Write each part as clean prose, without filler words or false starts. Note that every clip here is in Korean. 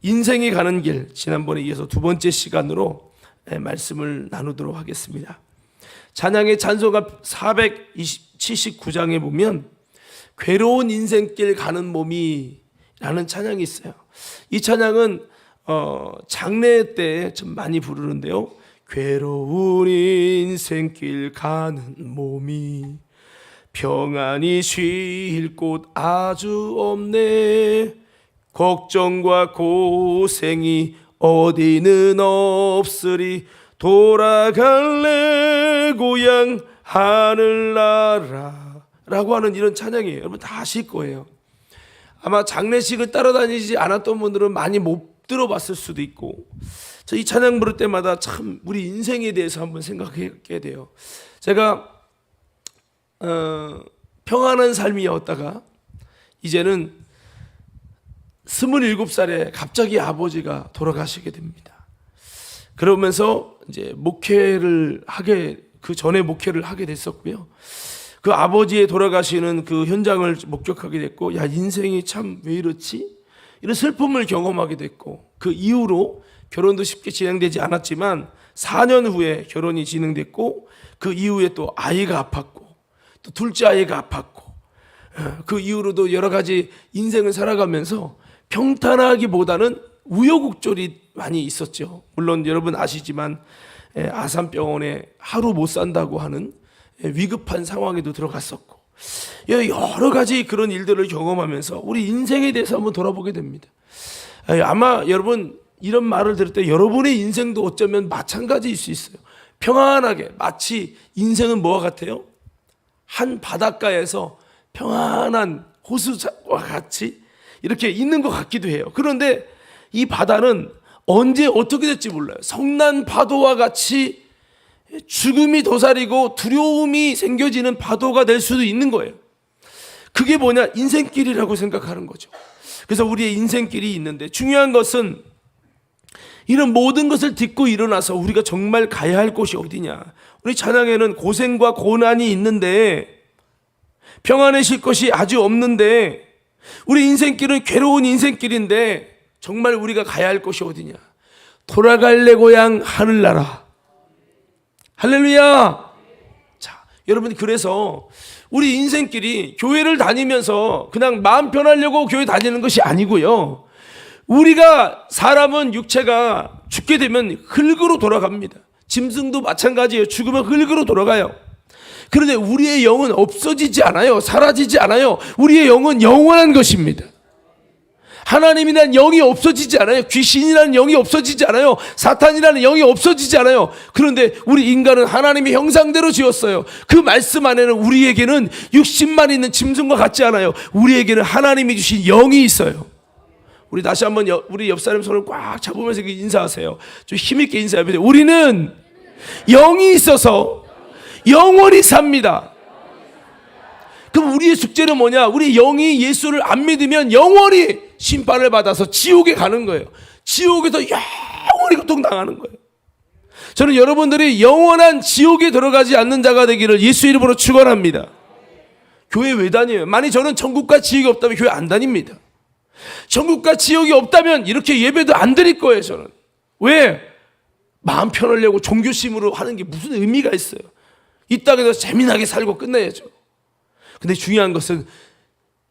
인생이 가는 길, 지난번에 이어서 두 번째 시간으로 말씀을 나누도록 하겠습니다. 찬양의 찬송가 479장에 보면 괴로운 인생길 가는 몸이 라는 찬양이 있어요. 이 찬양은 장례 때 좀 많이 부르는데요. 괴로운 인생길 가는 몸이 평안히 쉴 곳 아주 없네. 걱정과 고생이 어디는 없으리. 돌아갈래 고향 하늘나라 라고 하는 이런 찬양이에요. 여러분 다 아실 거예요. 아마 장례식을 따라다니지 않았던 분들은 많이 못 들어봤을 수도 있고, 저 이 찬양 부를 때마다 참 우리 인생에 대해서 한번 생각하게 돼요. 제가 평안한 삶이었다가 이제는 27살에 갑자기 아버지가 돌아가시게 됩니다. 그러면서 이제 그 전에 목회를 하게 됐었고요. 그 아버지의 돌아가시는 그 현장을 목격하게 됐고, 야, 인생이 참 왜 이렇지? 이런 슬픔을 경험하게 됐고, 그 이후로 결혼도 쉽게 진행되지 않았지만 4년 후에 결혼이 진행됐고, 그 이후에 또 아이가 아팠고, 또 둘째 아이가 아팠고, 그 이후로도 여러 가지 인생을 살아가면서 평탄하기보다는 우여곡절이 많이 있었죠. 물론 여러분 아시지만 아산병원에 하루 못 산다고 하는 위급한 상황에도 들어갔었고, 여러 가지 그런 일들을 경험하면서 우리 인생에 대해서 한번 돌아보게 됩니다. 아마 여러분 이런 말을 들을 때 여러분의 인생도 어쩌면 마찬가지일 수 있어요. 평안하게, 마치 인생은 뭐와 같아요? 한 바닷가에서 평안한 호수와 같이 이렇게 있는 것 같기도 해요. 그런데 이 바다는 언제 어떻게 될지 몰라요. 성난 파도와 같이 죽음이 도사리고 두려움이 생겨지는 파도가 될 수도 있는 거예요. 그게 뭐냐? 인생길이라고 생각하는 거죠. 그래서 우리의 인생길이 있는데, 중요한 것은 이런 모든 것을 딛고 일어나서 우리가 정말 가야 할 곳이 어디냐. 우리 찬양에는 고생과 고난이 있는데 평안해질 것이 아주 없는데, 우리 인생길은 괴로운 인생길인데 정말 우리가 가야 할 곳이 어디냐. 돌아갈래 고향 하늘나라. 할렐루야. 자, 여러분, 그래서 우리 인생길이 교회를 다니면서 그냥 마음 편하려고 교회 다니는 것이 아니고요. 우리가 사람은 육체가 죽게 되면 흙으로 돌아갑니다. 짐승도 마찬가지예요. 죽으면 흙으로 돌아가요. 그런데 우리의 영은 없어지지 않아요. 사라지지 않아요. 우리의 영은 영원한 것입니다. 하나님이라는 영이 없어지지 않아요. 귀신이라는 영이 없어지지 않아요. 사탄이라는 영이 없어지지 않아요. 그런데 우리 인간은 하나님의 형상대로 지었어요. 그 말씀 안에는 우리에게는 60만 있는 짐승과 같지 않아요. 우리에게는 하나님이 주신 영이 있어요. 우리 다시 한번 우리 옆 사람 손을 꽉 잡으면서 인사하세요. 좀 힘있게 인사해보세요. 우리는 영이 있어서 영원히 삽니다. 그럼 우리의 숙제는 뭐냐? 우리 영이 예수를 안 믿으면 영원히 심판을 받아서 지옥에 가는 거예요. 지옥에서 영원히 고통당하는 거예요. 저는 여러분들이 영원한 지옥에 들어가지 않는 자가 되기를 예수 이름으로 축원합니다. 교회 왜 다녀요? 만약 저는 천국과 지옥이 없다면 교회 안 다닙니다. 천국과 지옥이 없다면 이렇게 예배도 안 드릴 거예요. 저는. 왜? 마음 편하려고 종교심으로 하는 게 무슨 의미가 있어요? 이 땅에서 재미나게 살고 끝내야죠. 근데 중요한 것은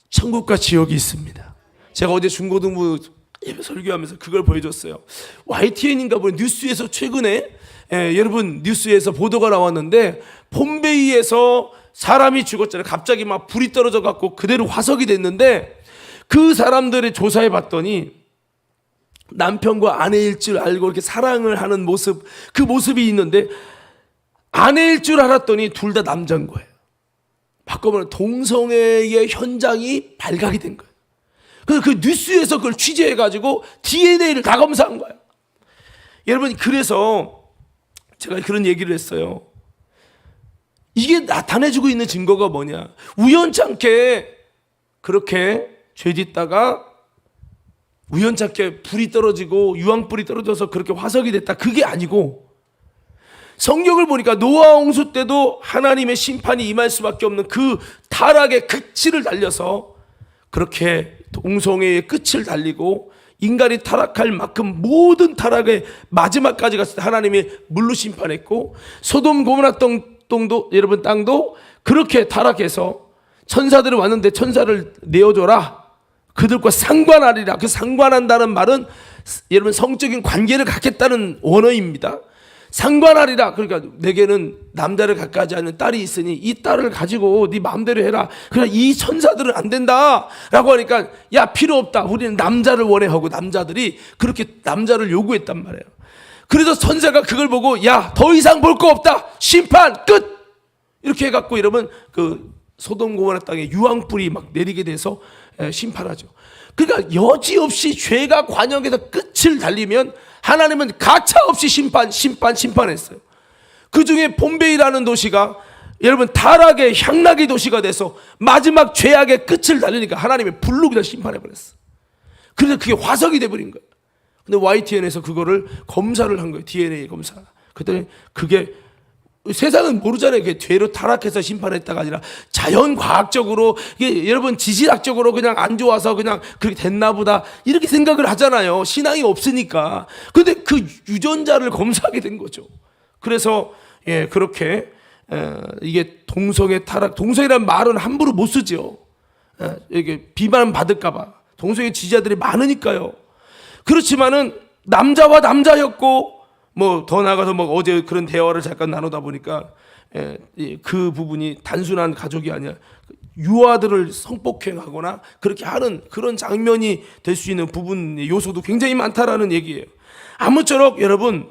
천국과 지옥이 있습니다. 제가 어제 중고등부 예배 설교하면서 그걸 보여줬어요. YTN인가 보니 뉴스에서 최근에 여러분 뉴스에서 보도가 나왔는데, 폼베이에서 사람이 죽었잖아요. 갑자기 막 불이 떨어져 갖고 그대로 화석이 됐는데, 그 사람들의 조사해 봤더니 남편과 아내일 줄 알고 이렇게 사랑을 하는 모습, 그 모습이 있는데 아내일 줄 알았더니 둘 다 남자인 거예요. 바꿔보면 동성애의 현장이 발각이 된 거예요. 그래서 그 뉴스에서 그걸 취재해가지고 DNA를 다 검사한 거예요. 여러분, 그래서 제가 그런 얘기를 했어요. 이게 나타내주고 있는 증거가 뭐냐? 우연찮게 그렇게 죄 짓다가 우연찮게 불이 떨어지고 유황불이 떨어져서 그렇게 화석이 됐다, 그게 아니고, 성경을 보니까 노아 홍수 때도 하나님의 심판이 임할 수밖에 없는 그 타락의 끝을 달려서 그렇게 동성애의 끝을 달리고 인간이 타락할 만큼 모든 타락의 마지막까지 갔을 때 하나님이 물로 심판했고, 소돔 고모라 땅도 여러분 땅도 그렇게 타락해서 천사들이 왔는데 천사를 내어줘라, 그들과 상관하리라. 그 상관한다는 말은 여러분 성적인 관계를 갖겠다는 원어입니다. 상관하리라. 그러니까 내게는 남자를 갖가지 않는 딸이 있으니 이 딸을 가지고 네 마음대로 해라. 그러나 이 천사들은 안 된다 라고 하니까 야, 필요 없다, 우리는 남자를 원해 하고 남자들이 그렇게 남자를 요구했단 말이에요. 그래서 천사가 그걸 보고 야, 더 이상 볼 거 없다, 심판 끝, 이렇게 해갖고 이러면 그 소돔 고모라 땅에 유황불이 막 내리게 돼서 심판하죠. 그러니까 여지없이 죄가 관역에서 끝을 달리면 하나님은 가차없이 심판했어요. 그 중에 봄베이라는 도시가 여러분 타락의 향락의 도시가 돼서 마지막 죄악의 끝을 달리니까 하나님이 불로 그냥 심판해버렸어. 그래서 그게 화석이 돼버린 거예요. 근데 YTN에서 그거를 검사를 한 거예요. DNA 검사. 그랬더니 그게 세상은 모르잖아요. 그게 죄로 타락해서 심판했다가 아니라 자연과학적으로, 이게 여러분 지질학적으로 그냥 안 좋아서 그냥 그렇게 됐나 보다 이렇게 생각을 하잖아요. 신앙이 없으니까. 근데 그 유전자를 검사하게 된 거죠. 그래서 그렇게 이게 동성애 타락, 동성애라는 말은 함부로 못 쓰죠. 이게 비판 받을까봐. 동성애 지지자들이 많으니까요. 그렇지만은 남자와 남자였고, 뭐 더 나가서 뭐 어제 그런 대화를 잠깐 나누다 보니까 그 부분이 단순한 가족이 아니라 유아들을 성폭행하거나 그렇게 하는 그런 장면이 될 수 있는 부분 요소도 굉장히 많다라는 얘기예요. 아무쪼록 여러분,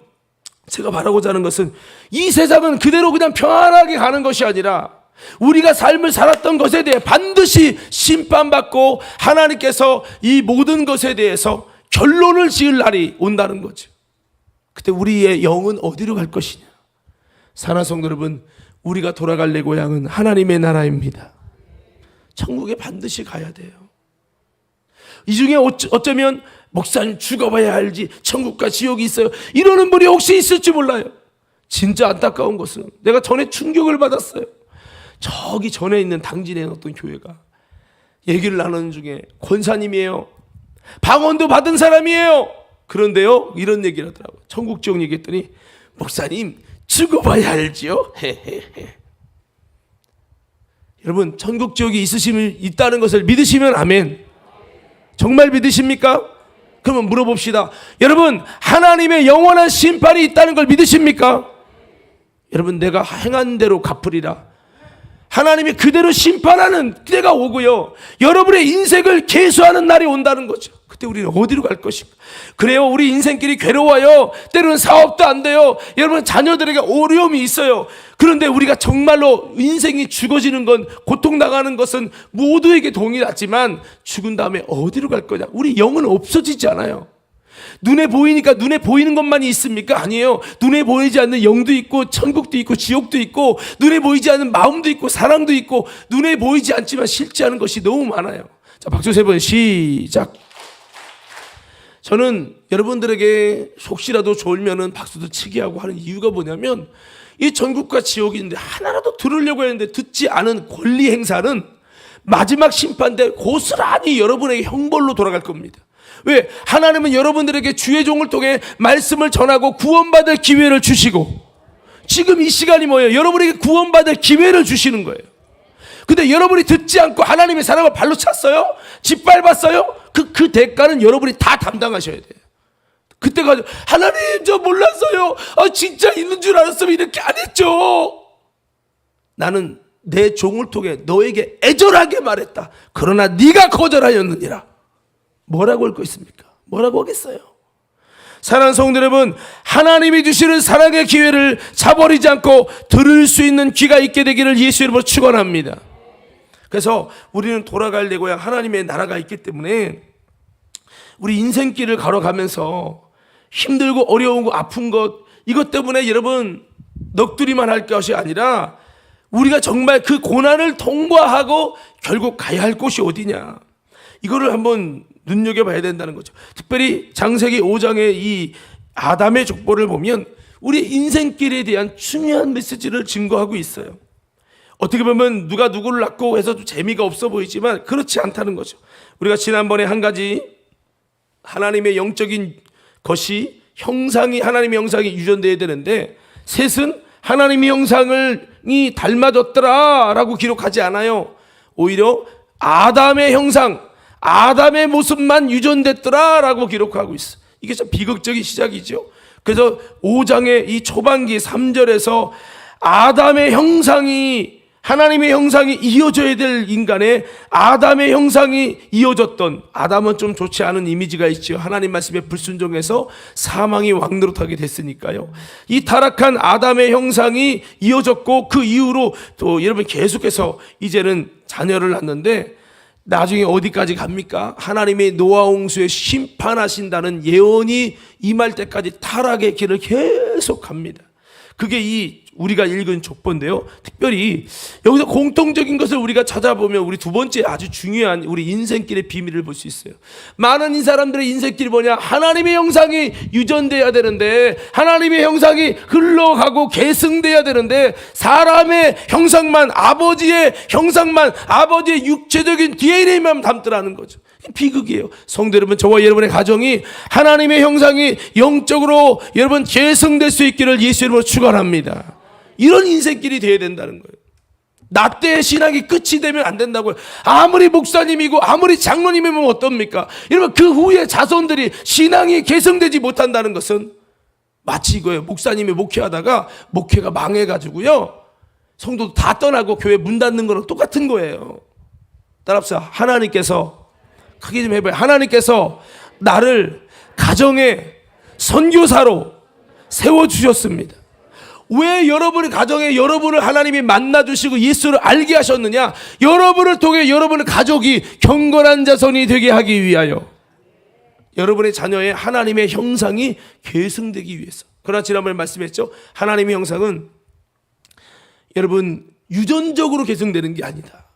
제가 바라고자 하는 것은 이 세상은 그대로 그냥 평안하게 가는 것이 아니라 우리가 삶을 살았던 것에 대해 반드시 심판받고 하나님께서 이 모든 것에 대해서 결론을 지을 날이 온다는 거죠. 그때 우리의 영은 어디로 갈 것이냐? 사랑하는 성도 여러분, 우리가 돌아갈 내 고향은 하나님의 나라입니다. 천국에 반드시 가야 돼요. 이 중에 어쩌면 목사님 죽어봐야 알지, 천국과 지옥이 있어요, 이러는 분이 혹시 있을지 몰라요. 진짜 안타까운 것은 내가 전에 충격을 받았어요. 저기 전에 있는 당진에 어떤 교회가 얘기를 나누는 중에 권사님이에요. 방언도 받은 사람이에요. 그런데요, 이런 얘기를 하더라고요. 천국 지옥 얘기했더니 목사님 죽어봐야 알지요. 여러분, 천국 지옥이 있다는 것을 믿으시면 아멘. 정말 믿으십니까? 그러면 물어봅시다. 여러분, 하나님의 영원한 심판이 있다는 걸 믿으십니까? 여러분, 내가 행한 대로 갚으리라. 하나님이 그대로 심판하는 때가 오고요, 여러분의 인생을 계수하는 날이 온다는 거죠. 그때 우리는 어디로 갈 것인가? 그래요, 우리 인생길이 괴로워요. 때로는 사업도 안 돼요. 여러분, 자녀들에게 어려움이 있어요. 그런데 우리가 정말로 인생이 죽어지는 건, 고통당하는 것은 모두에게 동일하지만 죽은 다음에 어디로 갈 거냐? 우리 영은 없어지지 않아요. 눈에 보이니까 눈에 보이는 것만이 있습니까? 아니에요. 눈에 보이지 않는 영도 있고 천국도 있고 지옥도 있고, 눈에 보이지 않는 마음도 있고 사랑도 있고, 눈에 보이지 않지만 실제 하는 것이 너무 많아요. 자, 박수 세 번 시작. 저는 여러분들에게 혹시라도 졸면은 박수도 치게 하고 하는 이유가 뭐냐면, 이 천국과 지옥이 있는데 하나라도 들으려고 했는데 듣지 않은 권리 행사는 마지막 심판 때 고스란히 여러분에게 형벌로 돌아갈 겁니다. 왜? 하나님은 여러분들에게 주의 종을 통해 말씀을 전하고 구원받을 기회를 주시고, 지금 이 시간이 뭐예요? 여러분에게 구원받을 기회를 주시는 거예요. 근데 여러분이 듣지 않고 하나님의 사랑을 발로 찼어요? 짓밟았어요? 그 대가는 여러분이 다 담당하셔야 돼요. 그때 가서 하나님 저 몰랐어요. 진짜 있는 줄 알았으면 이렇게 안 했죠. 나는 내 종을 통해 너에게 애절하게 말했다. 그러나 네가 거절하였느니라. 뭐라고 할 거 있습니까? 뭐라고 하겠어요? 사랑하는 성도 여러분, 하나님이 주시는 사랑의 기회를 저버리지 않고 들을 수 있는 귀가 있게 되기를 예수 이름으로 축원합니다. 그래서 우리는 돌아갈 내 고향 하나님의 나라가 있기 때문에 우리 인생길을 걸어가면서 힘들고 어려우고 아픈 것, 이것 때문에 여러분 넋두리만 할 것이 아니라 우리가 정말 그 고난을 통과하고 결국 가야 할 곳이 어디냐, 이거를 한번 눈여겨봐야 된다는 거죠. 특별히 창세기 5장의 이 아담의 족보를 보면 우리 인생길에 대한 중요한 메시지를 증거하고 있어요. 어떻게 보면 누가 누구를 낳고 해서 좀 재미가 없어 보이지만 그렇지 않다는 거죠. 우리가 지난번에 한 가지 하나님의 영적인 것이 하나님의 형상이 유전돼야 되는데, 셋은 하나님의 형상이 닮아졌더라라고 기록하지 않아요. 오히려 아담의 형상, 아담의 모습만 유전됐더라라고 기록하고 있어. 이게 참 비극적인 시작이죠. 그래서 5장의 이 초반기 3절에서 아담의 형상이, 하나님의 형상이 이어져야 될 인간의 아담의 형상이 이어졌던, 아담은 좀 좋지 않은 이미지가 있죠. 하나님 말씀에 불순종해서 사망이 왕노릇하게 됐으니까요. 이 타락한 아담의 형상이 이어졌고, 그 이후로 또 여러분 계속해서 이제는 자녀를 낳는데, 나중에 어디까지 갑니까? 하나님의 노아 홍수에 심판하신다는 예언이 임할 때까지 타락의 길을 계속 갑니다. 그게 우리가 읽은 족보인데요. 특별히 여기서 공통적인 것을 우리가 찾아보면 우리 두 번째 아주 중요한 우리 인생길의 비밀을 볼 수 있어요. 많은 이 사람들의 인생길이 뭐냐? 하나님의 형상이 유전돼야 되는데, 하나님의 형상이 흘러가고 계승돼야 되는데, 사람의 형상만, 아버지의 형상만, 아버지의 육체적인 DNA만 담더라는 거죠. 비극이에요. 성도 여러분, 저와 여러분의 가정이 하나님의 형상이 영적으로 여러분 계승될 수 있기를 예수 이름으로 축원합니다. 이런 인생길이 되어야 된다는 거예요. 나 때의 신앙이 끝이 되면 안 된다고요. 아무리 목사님이고 아무리 장로님이면 어떻습니까? 여러분, 그 후에 자손들이 신앙이 계승되지 못한다는 것은 마치 이거예요. 목사님이 목회하다가 목회가 망해가지고요, 성도도 다 떠나고 교회 문 닫는 거랑 똑같은 거예요. 따라합시다. 하나님께서, 크게 좀 해봐요. 하나님께서 나를 가정의 선교사로 세워주셨습니다. 왜 여러분의 가정에 여러분을 하나님이 만나주시고 예수를 알게 하셨느냐? 여러분을 통해 여러분의 가족이 경건한 자손이 되게 하기 위하여, 여러분의 자녀의 하나님의 형상이 계승되기 위해서. 그러나 지난번에 말씀했죠. 하나님의 형상은 여러분 유전적으로 계승되는 게 아니다.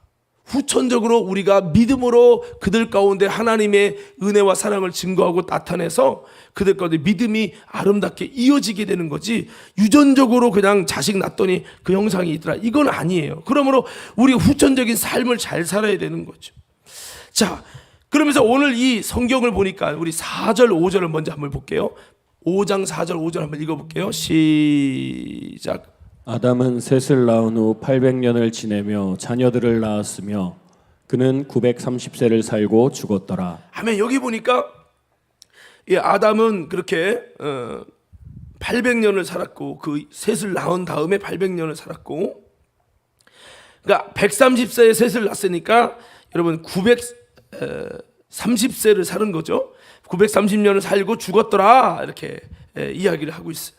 후천적으로 우리가 믿음으로 그들 가운데 하나님의 은혜와 사랑을 증거하고 나타내서 그들 가운데 믿음이 아름답게 이어지게 되는 거지, 유전적으로 그냥 자식 낳았더니 그 형상이 있더라, 이건 아니에요. 그러므로 우리가 후천적인 삶을 잘 살아야 되는 거죠. 자, 그러면서 오늘 이 성경을 보니까 우리 4절 5절을 먼저 한번 볼게요. 5장 4절 5절 한번 읽어볼게요. 시작. 아담은 셋을 낳은 후 800년을 지내며 자녀들을 낳았으며 그는 930세를 살고 죽었더라. 아멘. 여기 보니까 이 아담은 그렇게 800년을 살았고, 그 셋을 낳은 다음에 800년을 살았고, 그러니까 130세에 셋을 낳았으니까 여러분 930세를 사는 거죠. 930년을 살고 죽었더라, 이렇게 이야기를 하고 있어요.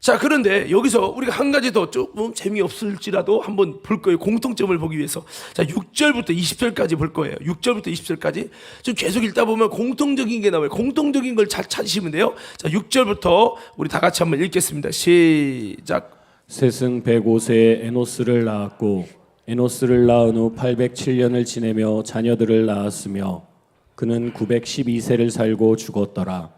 자, 그런데 여기서 우리가 한 가지 더 조금 재미없을지라도 한번 볼 거예요. 공통점을 보기 위해서. 자, 6절부터 20절까지 볼 거예요. 6절부터 20절까지 좀 계속 읽다 보면 공통적인 게 나와요. 공통적인 걸 잘 찾으시면 돼요. 자, 6절부터 우리 다 같이 한번 읽겠습니다. 시작. 셋은 105세에 에노스를 낳았고 에노스를 낳은 후 807년을 지내며 자녀들을 낳았으며 그는 912세를 살고 죽었더라.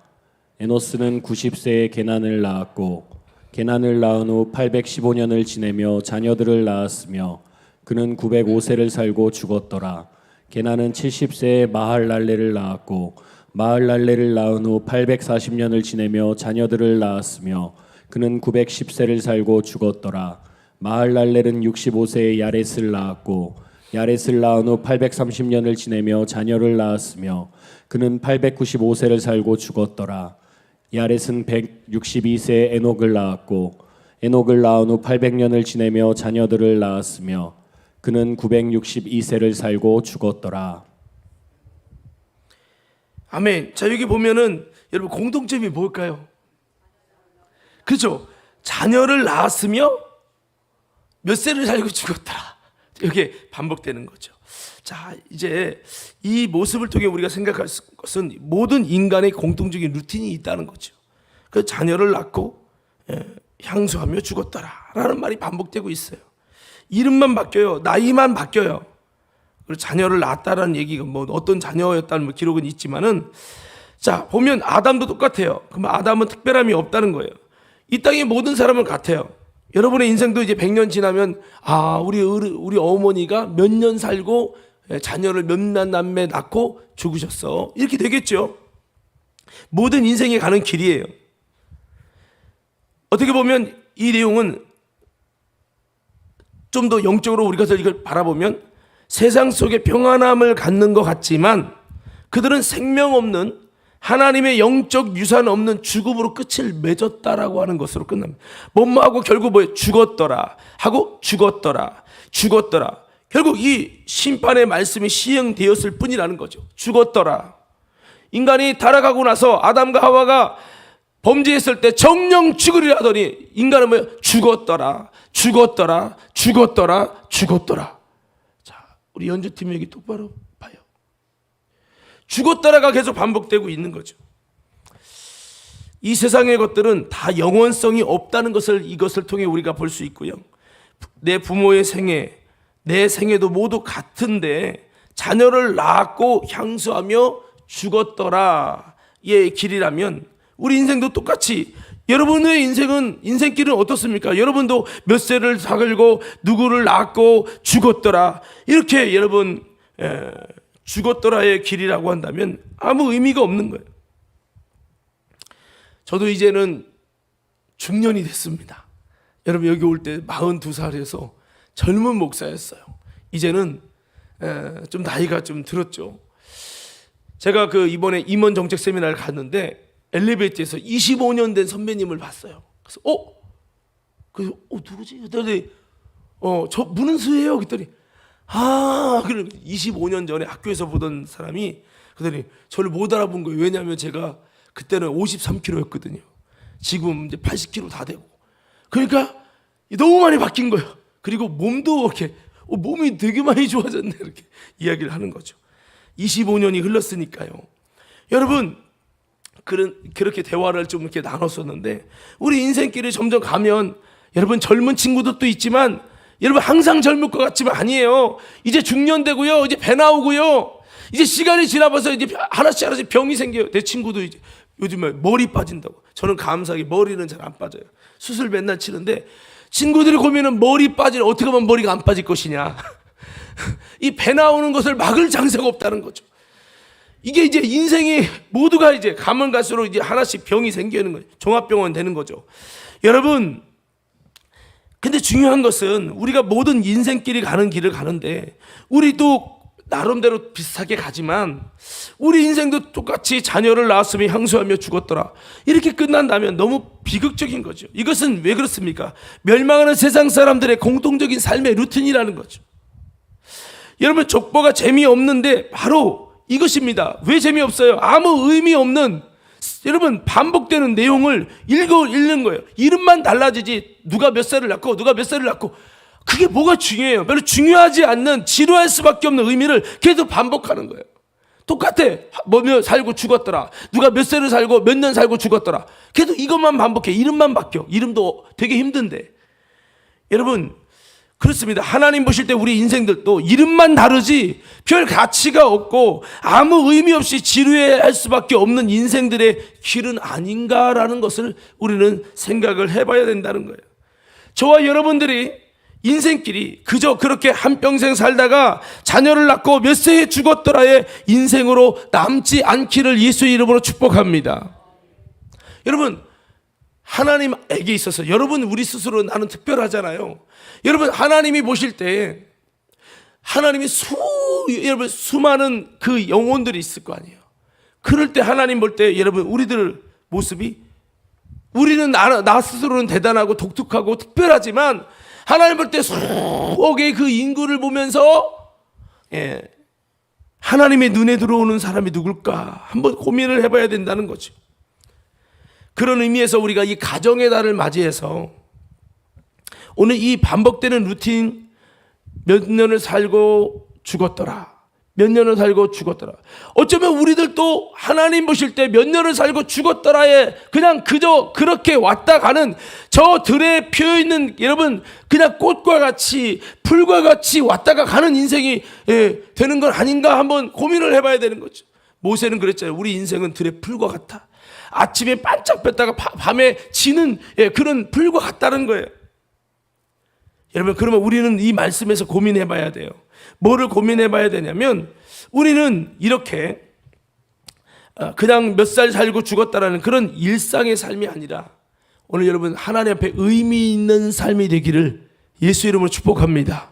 에노스는 90세에 게난을 낳았고 게난을 낳은 후 815년을 지내며 자녀들을 낳았으며 그는 905세를 살고 죽었더라. 게난은 70세에 마할랄레를 낳았고 마할랄레를 낳은 후 840년을 지내며 자녀들을 낳았으며 그는 910세를 살고 죽었더라. 마할랄렐은 65세에 야렛을 낳았고 야렛을 낳은 후 830년을 지내며 자녀를 낳았으며 그는 895세를 살고 죽었더라. 야렛은 162세에 에녹을 낳았고 에녹을 낳은 후 800년을 지내며 자녀들을 낳았으며 그는 962세를 살고 죽었더라. 아멘. 자, 여기 보면은 여러분 공통점이 뭘까요? 그렇죠. 자녀를 낳았으며 몇 세를 살고 죽었더라. 이게 반복되는 거죠. 자, 이제 이 모습을 통해 우리가 생각할 것은 모든 인간의 공통적인 루틴이 있다는 거죠. 그 자녀를 낳고 향수하며 죽었더라라는 말이 반복되고 있어요. 이름만 바뀌어요. 나이만 바뀌어요. 그리고 자녀를 낳았다라는 얘기가 뭐 어떤 자녀였다는 기록은 있지만은, 자, 보면 아담도 똑같아요. 그럼 아담은 특별함이 없다는 거예요. 이 땅의 모든 사람은 같아요. 여러분의 인생도 이제 100년 지나면, 아, 우리 어머니가 몇 년 살고 자녀를 몇몇 남매 낳고 죽으셨어, 이렇게 되겠죠. 모든 인생에 가는 길이에요. 어떻게 보면 이 내용은 좀 더 영적으로 우리가 이걸 바라보면 세상 속에 평안함을 갖는 것 같지만 그들은 생명 없는 하나님의 영적 유산 없는 죽음으로 끝을 맺었다라고 하는 것으로 끝납니다. 뭐하고 결국 뭐예요? 죽었더라 하고 죽었더라 결국 이 심판의 말씀이 시행되었을 뿐이라는 거죠. 죽었더라. 인간이 타락하고 나서 아담과 하와가 범죄했을 때 정령 죽으리라 하더니 인간은 뭐예요? 죽었더라. 자, 우리 연주팀 여기 똑바로 봐요. 죽었더라가 계속 반복되고 있는 거죠. 이 세상의 것들은 다 영원성이 없다는 것을 이것을 통해 우리가 볼 수 있고요. 내 부모의 생애, 내 생애도 모두 같은데 자녀를 낳았고 향수하며 죽었더라의 길이라면 우리 인생도 똑같이 여러분의 인생길은 어떻습니까? 여러분도 몇 세를 살고 누구를 낳고 죽었더라 이렇게 여러분 죽었더라의 길이라고 한다면 아무 의미가 없는 거예요. 저도 이제는 중년이 됐습니다. 여러분 여기 올 때 42살에서 젊은 목사였어요. 이제는 좀 나이가 좀 들었죠. 제가 이번에 임원 정책 세미나를 갔는데 엘리베이터에서 25년 된 선배님을 봤어요. 그래서 누구지? 그랬더니 저 문은수예요. 그랬더니 그럼 25년 전에 학교에서 보던 사람이 그랬더니 저를 못 알아본 거예요. 왜냐하면 제가 그때는 53kg였거든요. 지금 이제 80kg 다 되고. 그러니까 너무 많이 바뀐 거예요. 그리고 몸도 이렇게 몸이 되게 많이 좋아졌네 이렇게 이야기를 하는 거죠. 25년이 흘렀으니까요. 여러분 그렇게 대화를 좀 이렇게 나눴었는데 우리 인생길을 점점 가면 여러분 젊은 친구들도 있지만 여러분 항상 젊을 것 같지만 아니에요. 이제 중년 되고요. 이제 배 나오고요. 이제 시간이 지나면서 이제 하나씩 병이 생겨요. 내 친구도 이제 요즘에 머리 빠진다고. 저는 감사하게 머리는 잘 안 빠져요. 수술 맨날 치는데 친구들이 고민은 머리 빠지는 어떻게 하면 머리가 안 빠질 것이냐. 이 배 나오는 것을 막을 장사가 없다는 거죠. 이게 이제 인생이 모두가 이제 가면 갈수록 이제 하나씩 병이 생기는 거예요. 종합병원 되는 거죠. 여러분, 근데 중요한 것은 우리가 모든 인생길이 가는 길을 가는데 우리도 나름대로 비슷하게 가지만 우리 인생도 똑같이 자녀를 낳았으며 향수하며 죽었더라 이렇게 끝난다면 너무 비극적인 거죠. 이것은 왜 그렇습니까? 멸망하는 세상 사람들의 공통적인 삶의 루틴이라는 거죠. 여러분 족보가 재미없는데 바로 이것입니다. 왜 재미없어요? 아무 의미 없는 여러분 반복되는 내용을 읽는 거예요. 이름만 달라지지 누가 몇 살을 낳고 누가 몇 살을 낳고 그게 뭐가 중요해요? 별로 중요하지 않는 지루할 수밖에 없는 의미를 계속 반복하는 거예요. 똑같아. 뭐며 살고 죽었더라. 누가 몇 세를 살고 몇 년 살고 죽었더라. 계속 이것만 반복해. 이름만 바뀌어. 이름도 되게 힘든데. 여러분 그렇습니다. 하나님 보실 때 우리 인생들도 이름만 다르지 별 가치가 없고 아무 의미 없이 지루해할 수밖에 없는 인생들의 길은 아닌가라는 것을 우리는 생각을 해봐야 된다는 거예요. 저와 여러분들이 인생길이 그저 그렇게 한평생 살다가 자녀를 낳고 몇 세에 죽었더라의 인생으로 남지 않기를 예수 이름으로 축복합니다. 여러분 하나님에게 있어서 여러분 우리 스스로 나는 특별하잖아요. 여러분 하나님이 보실 때 하나님이 여러분 수많은 그 영혼들이 있을 거 아니에요. 그럴 때 하나님 볼 때 여러분 우리들 모습이 우리는 나 스스로는 대단하고 독특하고 특별하지만 하나님 볼 때 수억의 그 인구를 보면서 하나님의 눈에 들어오는 사람이 누굴까 한번 고민을 해봐야 된다는 거죠. 그런 의미에서 우리가 이 가정의 달을 맞이해서 오늘 이 반복되는 루틴 몇 년을 살고 죽었더라. 몇 년을 살고 죽었더라. 어쩌면 우리들도 하나님 보실 때 몇 년을 살고 죽었더라에 그냥 그저 그렇게 왔다 가는 저 들에 피어 있는 여러분 그냥 꽃과 같이 풀과 같이 왔다가 가는 인생이 되는 건 아닌가 한번 고민을 해봐야 되는 거죠. 모세는 그랬잖아요. 우리 인생은 들의 풀과 같아. 아침에 반짝 뺐다가 밤에 지는 그런 풀과 같다는 거예요. 여러분 그러면 우리는 이 말씀에서 고민해 봐야 돼요. 뭐를 고민해 봐야 되냐면 우리는 이렇게 그냥 몇 살 살고 죽었다라는 그런 일상의 삶이 아니라 오늘 여러분 하나님 앞에 의미 있는 삶이 되기를 예수 이름으로 축복합니다.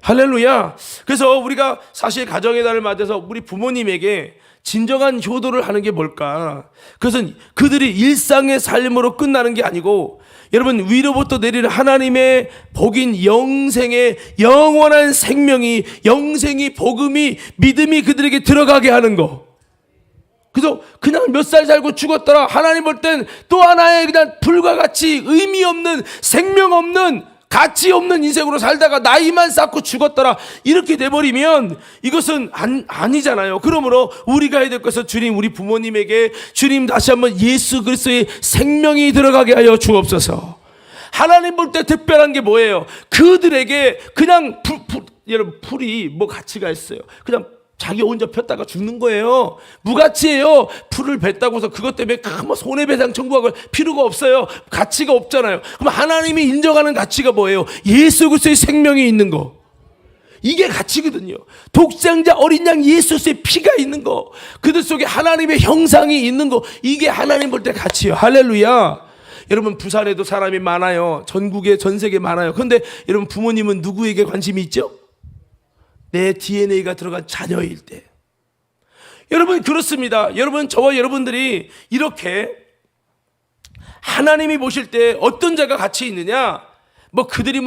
할렐루야. 그래서 우리가 사실 가정의 날을 맞아서 우리 부모님에게 진정한 효도를 하는 게 뭘까? 그것은 그들이 일상의 삶으로 끝나는 게 아니고 여러분 위로부터 내리는 하나님의 복인 영생의 영원한 생명이 영생이 복음이 믿음이 그들에게 들어가게 하는 거. 그래서 그냥 몇 살 살고 죽었더라. 하나님 볼 땐 또 하나의 그냥 불과 같이 의미 없는 생명 없는 가치 없는 인생으로 살다가 나이만 쌓고 죽었더라. 이렇게 돼버리면 이것은 아니잖아요. 그러므로 우리가 해야 될 것은 주님 우리 부모님에게 주님 다시 한번 예수 그리스도의 생명이 들어가게 하여 주옵소서. 하나님 볼 때 특별한 게 뭐예요? 그들에게 그냥 여러분 풀이 뭐 가치가 있어요? 그냥 자기 혼자 폈다가 죽는 거예요. 무가치예요. 풀을 뱉다고 해서 그것 때문에 뭐 손해배상 청구하고 필요가 없어요. 가치가 없잖아요. 그럼 하나님이 인정하는 가치가 뭐예요? 예수 그리스도의 생명이 있는 거. 이게 가치거든요. 독생자 어린 양 예수의 피가 있는 거. 그들 속에 하나님의 형상이 있는 거. 이게 하나님 볼 때 가치예요. 할렐루야. 여러분 부산에도 사람이 많아요. 전국에 전 세계 많아요. 그런데 여러분 부모님은 누구에게 관심이 있죠? 내 DNA가 들어간 자녀일 때. 여러분 그렇습니다. 여러분 저와 여러분들이 이렇게 하나님이 보실 때 어떤 자가 가치 있느냐? 뭐 그들이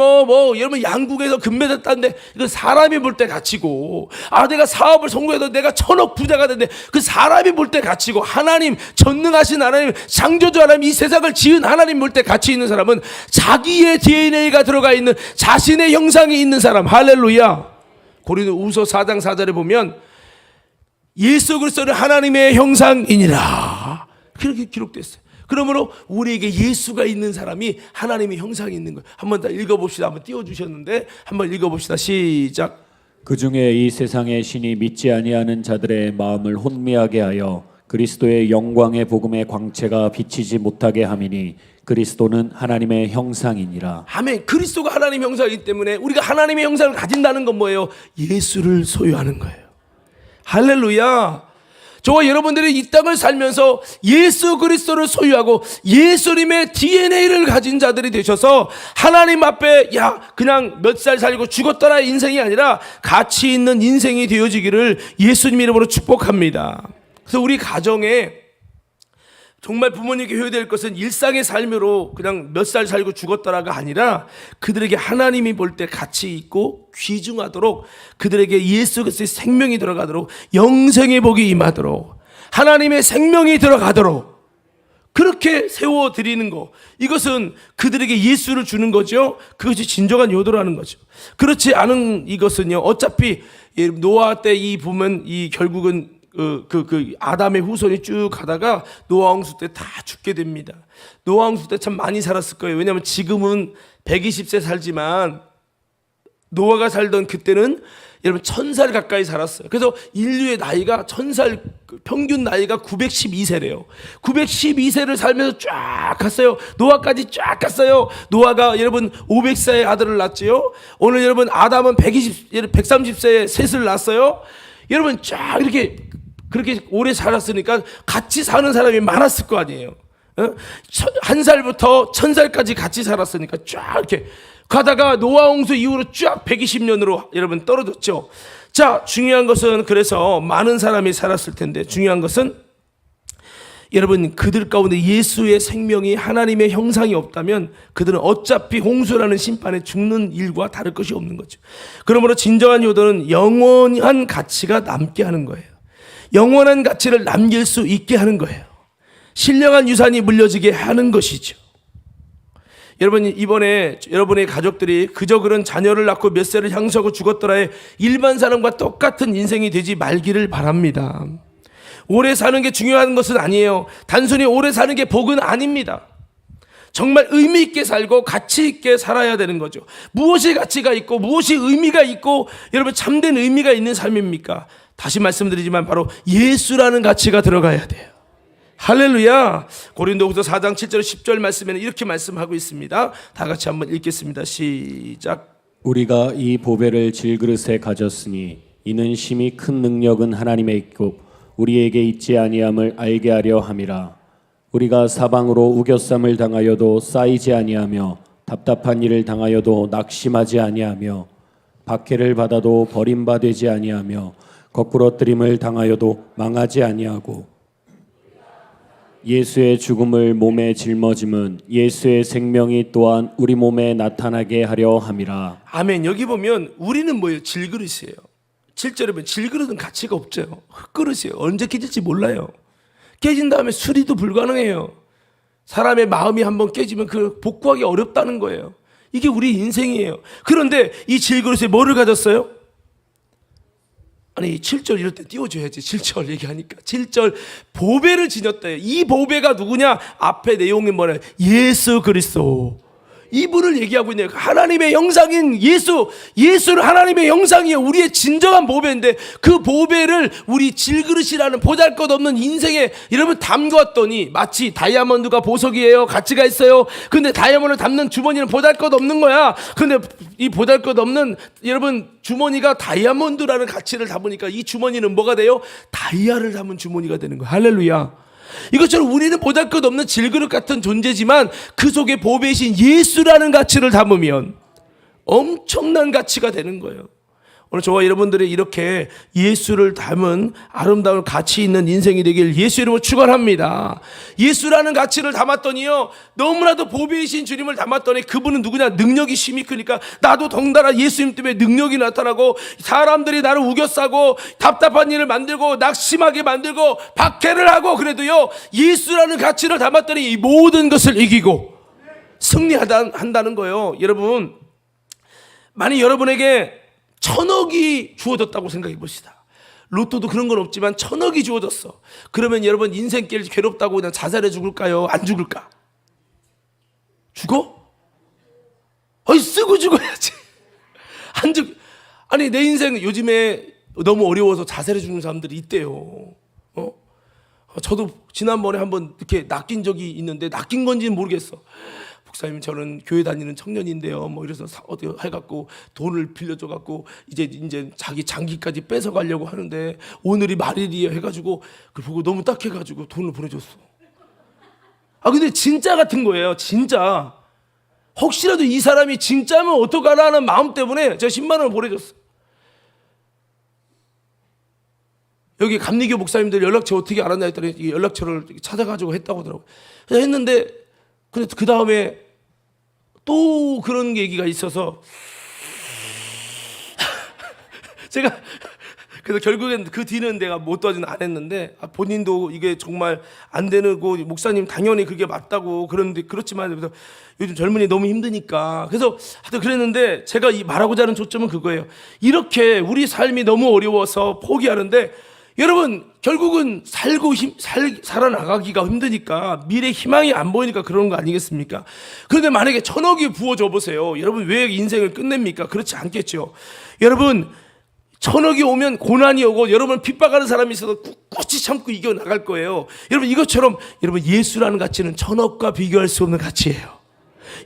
여러분 양국에서 금메달 땄는데 이거 사람이 볼 때 가치고, 내가 사업을 성공해서 내가 1000억 부자가 됐는데 그 사람이 볼 때 가치고, 하나님 전능하신 하나님 창조주 하나님 이 세상을 지은 하나님 볼 때 가치 있는 사람은 자기의 DNA가 들어가 있는 자신의 형상이 있는 사람. 할렐루야. 고린도후서 4장 4절에 보면 예수 그리스도는 하나님의 형상이니라 그렇게 기록됐어요. 그러므로 우리에게 예수가 있는 사람이 하나님의 형상이 있는 거예요. 한번 더 읽어봅시다. 한번 띄워주셨는데 한번 읽어봅시다. 시작. 그 중에 이 세상의 신이 믿지 아니하는 자들의 마음을 혼미하게 하여 그리스도의 영광의 복음의 광채가 비치지 못하게 함이니 그리스도는 하나님의 형상이니라. 아멘. 그리스도가 하나님의 형상이기 때문에 우리가 하나님의 형상을 가진다는 건 뭐예요? 예수를 소유하는 거예요. 할렐루야. 저와 여러분들이 이 땅을 살면서 예수 그리스도를 소유하고 예수님의 DNA를 가진 자들이 되셔서 하나님 앞에 그냥 몇 살 살고 죽었더라 인생이 아니라 가치 있는 인생이 되어지기를 예수님 이름으로 축복합니다. 그래서 우리 가정에 정말 부모님께 효도될 것은 일상의 삶으로 그냥 몇 살 살고 죽었더라가 아니라 그들에게 하나님이 볼 때 가치 있고 귀중하도록 그들에게 예수 그리스도의 생명이 들어가도록 영생의 복이 임하도록 하나님의 생명이 들어가도록 그렇게 세워드리는 거, 이것은 그들에게 예수를 주는 거죠. 그것이 진정한 효도라는 거죠. 그렇지 않은 이것은요, 어차피 노아 때 보면 결국은 아담의 후손이 쭉 가다가 노아 홍수 때 다 죽게 됩니다. 노아 홍수 때 참 많이 살았을 거예요. 왜냐하면 지금은 120세 살지만 노아가 살던 그때는 여러분 1000살 가까이 살았어요. 그래서 인류의 나이가 1000살 평균 나이가 912세래요. 912세를 살면서 쫙 갔어요. 노아까지 쫙 갔어요. 노아가 여러분 500세의 아들을 낳았지요. 오늘 여러분 아담은 130세에 셋을 낳았어요. 여러분 쫙 이렇게 그렇게 오래 살았으니까 같이 사는 사람이 많았을 거 아니에요. 1살부터 1000살까지 같이 살았으니까 쫙 이렇게 가다가 노아 홍수 이후로 쫙 120년으로 여러분 떨어졌죠. 자, 중요한 것은 그래서 많은 사람이 살았을 텐데 중요한 것은 여러분 그들 가운데 예수의 생명이 하나님의 형상이 없다면 그들은 어차피 홍수라는 심판에 죽는 일과 다를 것이 없는 거죠. 그러므로 진정한 효도는 영원한 가치가 남게 하는 거예요. 영원한 가치를 남길 수 있게 하는 거예요. 신령한 유산이 물려지게 하는 것이죠. 여러분 이번에 여러분의 가족들이 그저 그런 자녀를 낳고 몇 세를 향수하고 죽었더라에 일반 사람과 똑같은 인생이 되지 말기를 바랍니다. 오래 사는 게 중요한 것은 아니에요. 단순히 오래 사는 게 복은 아닙니다. 정말 의미 있게 살고 가치 있게 살아야 되는 거죠. 무엇이 가치가 있고 무엇이 의미가 있고 여러분 참된 의미가 있는 삶입니까? 다시 말씀드리지만 바로 예수라는 가치가 들어가야 돼요. 할렐루야. 고린도후서 4장 7절 10절 말씀에는 이렇게 말씀하고 있습니다. 다 같이 한번 읽겠습니다. 시작. 우리가 이 보배를 질그릇에 가졌으니 이는 심히 큰 능력은 하나님의 있고 우리에게 있지 아니함을 알게 하려 함이라. 우리가 사방으로 우겨쌈을 당하여도 쌓이지 아니하며 답답한 일을 당하여도 낙심하지 아니하며 박해를 받아도 버림받지 아니하며 거꾸러뜨림을 당하여도 망하지 아니하고 예수의 죽음을 몸에 짊어짐은 예수의 생명이 또한 우리 몸에 나타나게 하려 함이라. 아멘. 여기 보면 우리는 뭐예요? 질그릇이에요. 7절에 보면 질그릇은 가치가 없죠. 흙그릇이에요. 언제 깨질지 몰라요. 깨진 다음에 수리도 불가능해요. 사람의 마음이 한번 깨지면 그 복구하기 어렵다는 거예요. 이게 우리 인생이에요. 그런데 이 질그릇에 뭐를 가졌어요? 아니 7절 이럴 때 띄워줘야지. 7절 얘기하니까 7절 보배를 지녔다. 이 보배가 누구냐? 앞에 내용이 뭐냐? 예수 그리스도. 이분을 얘기하고 있네요. 하나님의 형상인 예수를 하나님의 형상이에요. 우리의 진정한 보배인데 그 보배를 우리 질그릇이라는 보잘것없는 인생에 여러분 담갔더니 마치 다이아몬드가 보석이에요. 가치가 있어요. 근데 다이아몬드를 담는 주머니는 보잘것없는 거야. 근데 이 보잘것없는 여러분 주머니가 다이아몬드라는 가치를 담으니까 이 주머니는 뭐가 돼요? 다이아를 담은 주머니가 되는 거야. 할렐루야. 이것처럼 우리는 보잘것없는 질그릇 같은 존재지만 그 속에 보배이신 예수라는 가치를 담으면 엄청난 가치가 되는 거예요. 오늘 저와 여러분들이 이렇게 예수를 담은 아름다운 가치 있는 인생이 되길 예수 이름으로 축원합니다. 예수라는 가치를 담았더니요, 너무나도 보배이신 주님을 담았더니 그분은 누구냐? 능력이 심히 크니까 나도 덩달아 예수님 때문에 능력이 나타나고 사람들이 나를 우겨싸고 답답한 일을 만들고 낙심하게 만들고 박해를 하고 그래도요, 예수라는 가치를 담았더니 이 모든 것을 이기고 승리한다는 거예요. 여러분, 만약 여러분에게 1000억이 주어졌다고 생각해 봅시다. 로또도 그런 건 없지만 1000억이 주어졌어. 그러면 여러분 인생길 괴롭다고 그냥 자살해 죽을까요? 안 죽을까? 죽어? 쓰고 죽어야지. 안 죽. 아니 내 인생 요즘에 너무 어려워서 자살해 죽는 사람들이 있대요. 저도 지난번에 한번 이렇게 낚인 적이 있는데 낚인 건지는 모르겠어. 목사님 저는 교회 다니는 청년인데요. 뭐 이래서 어디 해갖고 돈을 빌려줘갖고 이제 자기 장기까지 뺏어 가려고 하는데 오늘이 말일이에요 해가지고 그걸 보고 너무 딱해가지고 돈을 보내줬어. 근데 진짜 같은 거예요. 진짜. 혹시라도 이 사람이 진짜면 어떡하나 하는 마음 때문에 제가 10만 원을 보내줬어. 여기 감리교 목사님들 연락처 어떻게 알았냐 했더니 이 연락처를 찾아가지고 했다고 하더라고요. 그래서 했는데 근데 그 다음에 또 그런 얘기가 있어서 제가 그래서 결국엔 그 뒤는 내가 못 도와주는 안 했는데 본인도 이게 정말 안 되는 거 목사님 당연히 그게 맞다고 그런데 그렇지만 그래서 요즘 젊은이 너무 힘드니까 그래서 하여튼 그랬는데 제가 이 말하고자 하는 초점은 그거예요. 이렇게 우리 삶이 너무 어려워서 포기하는데 여러분 결국은 살아나가기가 힘드니까 미래 희망이 안 보이니까 그러는 거 아니겠습니까? 그런데 만약에 1000억이 부어져 보세요. 여러분 왜 인생을 끝냅니까? 그렇지 않겠죠. 여러분 1000억이 오면 고난이 오고 여러분 핍박하는 사람이 있어서 꿋꿋이 참고 이겨나갈 거예요. 여러분 이것처럼 여러분 예수라는 가치는 1000억과 비교할 수 없는 가치예요.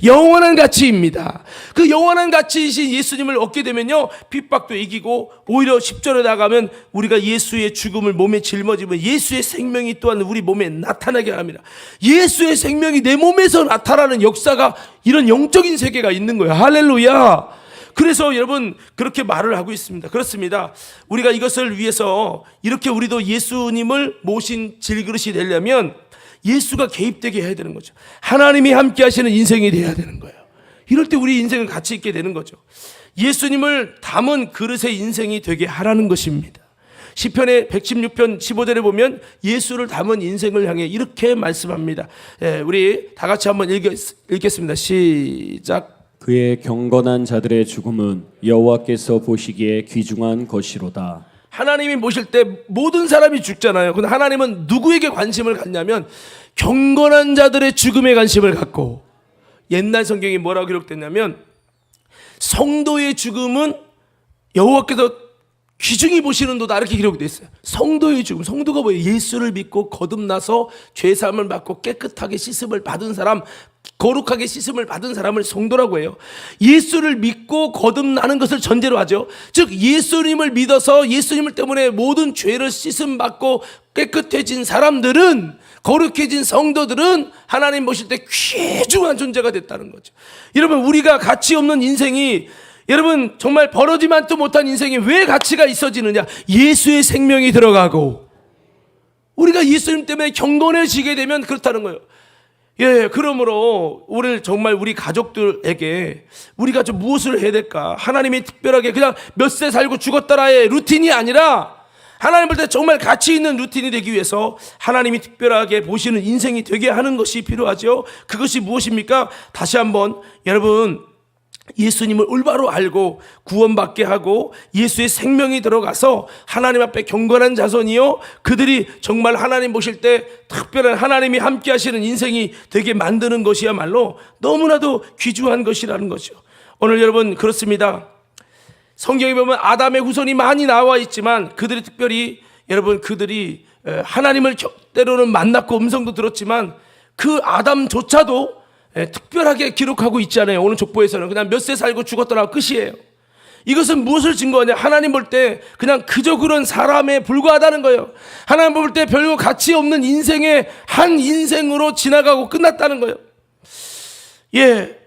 영원한 가치입니다. 그 영원한 가치이신 예수님을 얻게 되면요 핍박도 이기고 오히려 10절에 나가면 우리가 예수의 죽음을 몸에 짊어지면 예수의 생명이 또한 우리 몸에 나타나게 합니다. 예수의 생명이 내 몸에서 나타나는 역사가 이런 영적인 세계가 있는 거예요. 할렐루야. 그래서 여러분 그렇게 말을 하고 있습니다. 그렇습니다. 우리가 이것을 위해서 이렇게 우리도 예수님을 모신 질그릇이 되려면 예수가 개입되게 해야 되는 거죠. 하나님이 함께 하시는 인생이 돼야 되는 거예요. 이럴 때 우리 인생은 가치 있게 되는 거죠. 예수님을 담은 그릇의 인생이 되게 하라는 것입니다. 시편의 116편 15절에 보면 예수를 담은 인생을 향해 이렇게 말씀합니다. 우리 다 같이 한번 읽겠습니다. 시작. 그의 경건한 자들의 죽음은 여호와께서 보시기에 귀중한 것이로다. 하나님이 모실 때 모든 사람이 죽잖아요. 근데 하나님은 누구에게 관심을 갖냐면 경건한 자들의 죽음에 관심을 갖고 옛날 성경에 뭐라고 기록됐냐면 성도의 죽음은 여호와께서 귀중히 보시는 도다 이렇게 기록되어 있어요. 성도의 죽음. 성도가 뭐예요? 예수를 믿고 거듭나서 죄사함을 받고 깨끗하게 씻음을 받은 사람 거룩하게 씻음을 받은 사람을 성도라고 해요. 예수를 믿고 거듭나는 것을 전제로 하죠. 즉 예수님을 믿어서 예수님을 때문에 모든 죄를 씻음 받고 깨끗해진 사람들은, 거룩해진 성도들은 하나님 보실 때 귀중한 존재가 됐다는 거죠. 여러분, 우리가 가치 없는 인생이, 여러분 정말 벌어지만도 못한 인생이 왜 가치가 있어지느냐? 예수의 생명이 들어가고 우리가 예수님 때문에 경건해지게 되면 그렇다는 거예요. 예, 그러므로 오늘 정말 우리 가족들에게 우리가 좀 무엇을 해야 될까? 하나님이 특별하게 그냥 몇 세 살고 죽었다라의 루틴이 아니라 하나님 볼 때 정말 가치 있는 루틴이 되기 위해서 하나님이 특별하게 보시는 인생이 되게 하는 것이 필요하죠. 그것이 무엇입니까? 다시 한번 여러분, 예수님을 올바로 알고 구원받게 하고 예수의 생명이 들어가서 하나님 앞에 경건한 자손이요, 그들이 정말 하나님 보실 때 특별한 하나님이 함께 하시는 인생이 되게 만드는 것이야말로 너무나도 귀중한 것이라는 거죠. 오늘 여러분 그렇습니다. 성경에 보면 아담의 후손이 많이 나와 있지만 그들이 특별히, 여러분 그들이 하나님을 때로는 만났고 음성도 들었지만 그 아담조차도 특별하게 기록하고 있지 않아요. 오늘 족보에서는 그냥 몇 세 살고 죽었더라 끝이에요. 이것은 무엇을 증거하냐? 하나님 볼 때 그냥 그저 그런 사람에 불과하다는 거예요. 하나님 볼 때 별로 가치 없는 인생의 한 인생으로 지나가고 끝났다는 거예요. 예.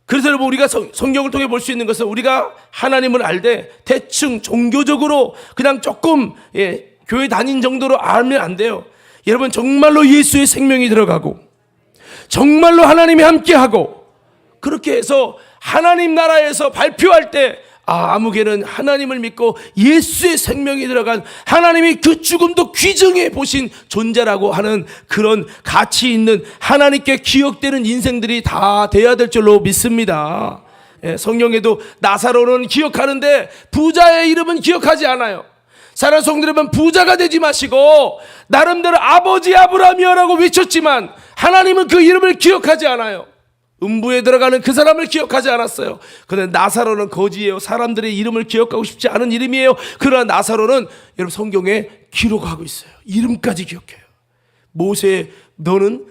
그래서 여러분, 우리가 성경을 통해 볼 수 있는 것은 우리가 하나님을 알되 대충 종교적으로 그냥 조금 교회 다닌 정도로 알면 안 돼요. 여러분 정말로 예수의 생명이 들어가고 정말로 하나님이 함께하고 그렇게 해서 하나님 나라에서 발표할 때 아무개는 하나님을 믿고 예수의 생명이 들어간 하나님이 그 죽음도 귀중해 보신 존재라고 하는 그런 가치 있는 하나님께 기억되는 인생들이 다 돼야 될 줄로 믿습니다. 성경에도 나사로는 기억하는데 부자의 이름은 기억하지 않아요. 사랑 성도 여러분, 부자가 되지 마시고 나름대로 아버지 아브라함이여라고 외쳤지만 하나님은 그 이름을 기억하지 않아요. 음부에 들어가는 그 사람을 기억하지 않았어요. 그런데 나사로는 거지예요. 사람들의 이름을 기억하고 싶지 않은 이름이에요. 그러나 나사로는 여러분 성경에 기록하고 있어요. 이름까지 기억해요. 모세, 너는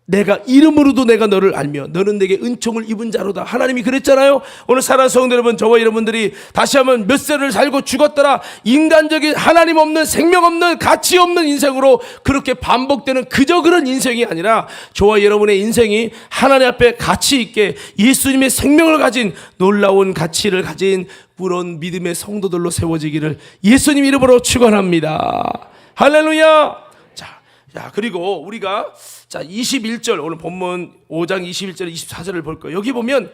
내가 이름으로도 내가 너를 알며 너는 내게 은총을 입은 자로다. 하나님이 그랬잖아요. 오늘 사랑하는 성도 여러분, 저와 여러분들이 다시 한번 몇 세를 살고 죽었더라, 인간적인 하나님 없는 생명 없는 가치 없는 인생으로 그렇게 반복되는 그저 그런 인생이 아니라 저와 여러분의 인생이 하나님 앞에 가치 있게 예수님의 생명을 가진 놀라운 가치를 가진 그런 믿음의 성도들로 세워지기를 예수님 이름으로 축원합니다. 할렐루야. 자, 그리고 우리가 21절, 오늘 본문 5장 21절 24절을 볼 거예요. 여기 보면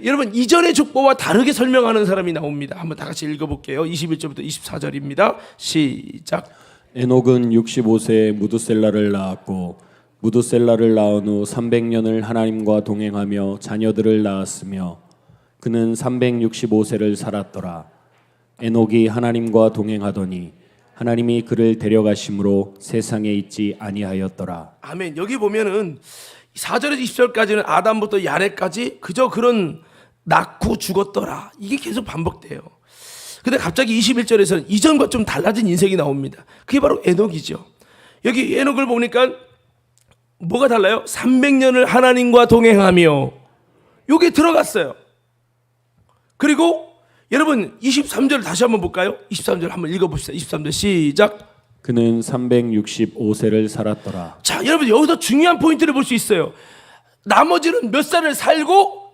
여러분 이전의 족보와 다르게 설명하는 사람이 나옵니다. 한번 다 같이 읽어볼게요. 21절부터 24절입니다. 시작. 에녹은 65세에 무두셀라를 낳았고 무두셀라를 낳은 후 300년을 하나님과 동행하며 자녀들을 낳았으며 그는 365세를 살았더라. 에녹이 하나님과 동행하더니 하나님이 그를 데려가심으로 세상에 있지 아니하였더라. 아멘. 여기 보면은 4절에서 20절까지는 아담부터 야레까지 그저 그런 낳고 죽었더라, 이게 계속 반복돼요. 근데 갑자기 21절에서는 이전과 좀 달라진 인생이 나옵니다. 그게 바로 에녹이죠. 여기 에녹을 보니까 뭐가 달라요? 300년을 하나님과 동행하며, 요게 들어갔어요. 그리고 여러분 23절 다시 한번 볼까요? 23절 한번 읽어봅시다. 23절 시작. 그는 365세를 살았더라. 자, 여러분 여기서 중요한 포인트를 볼 수 있어요. 나머지는 몇 살을 살고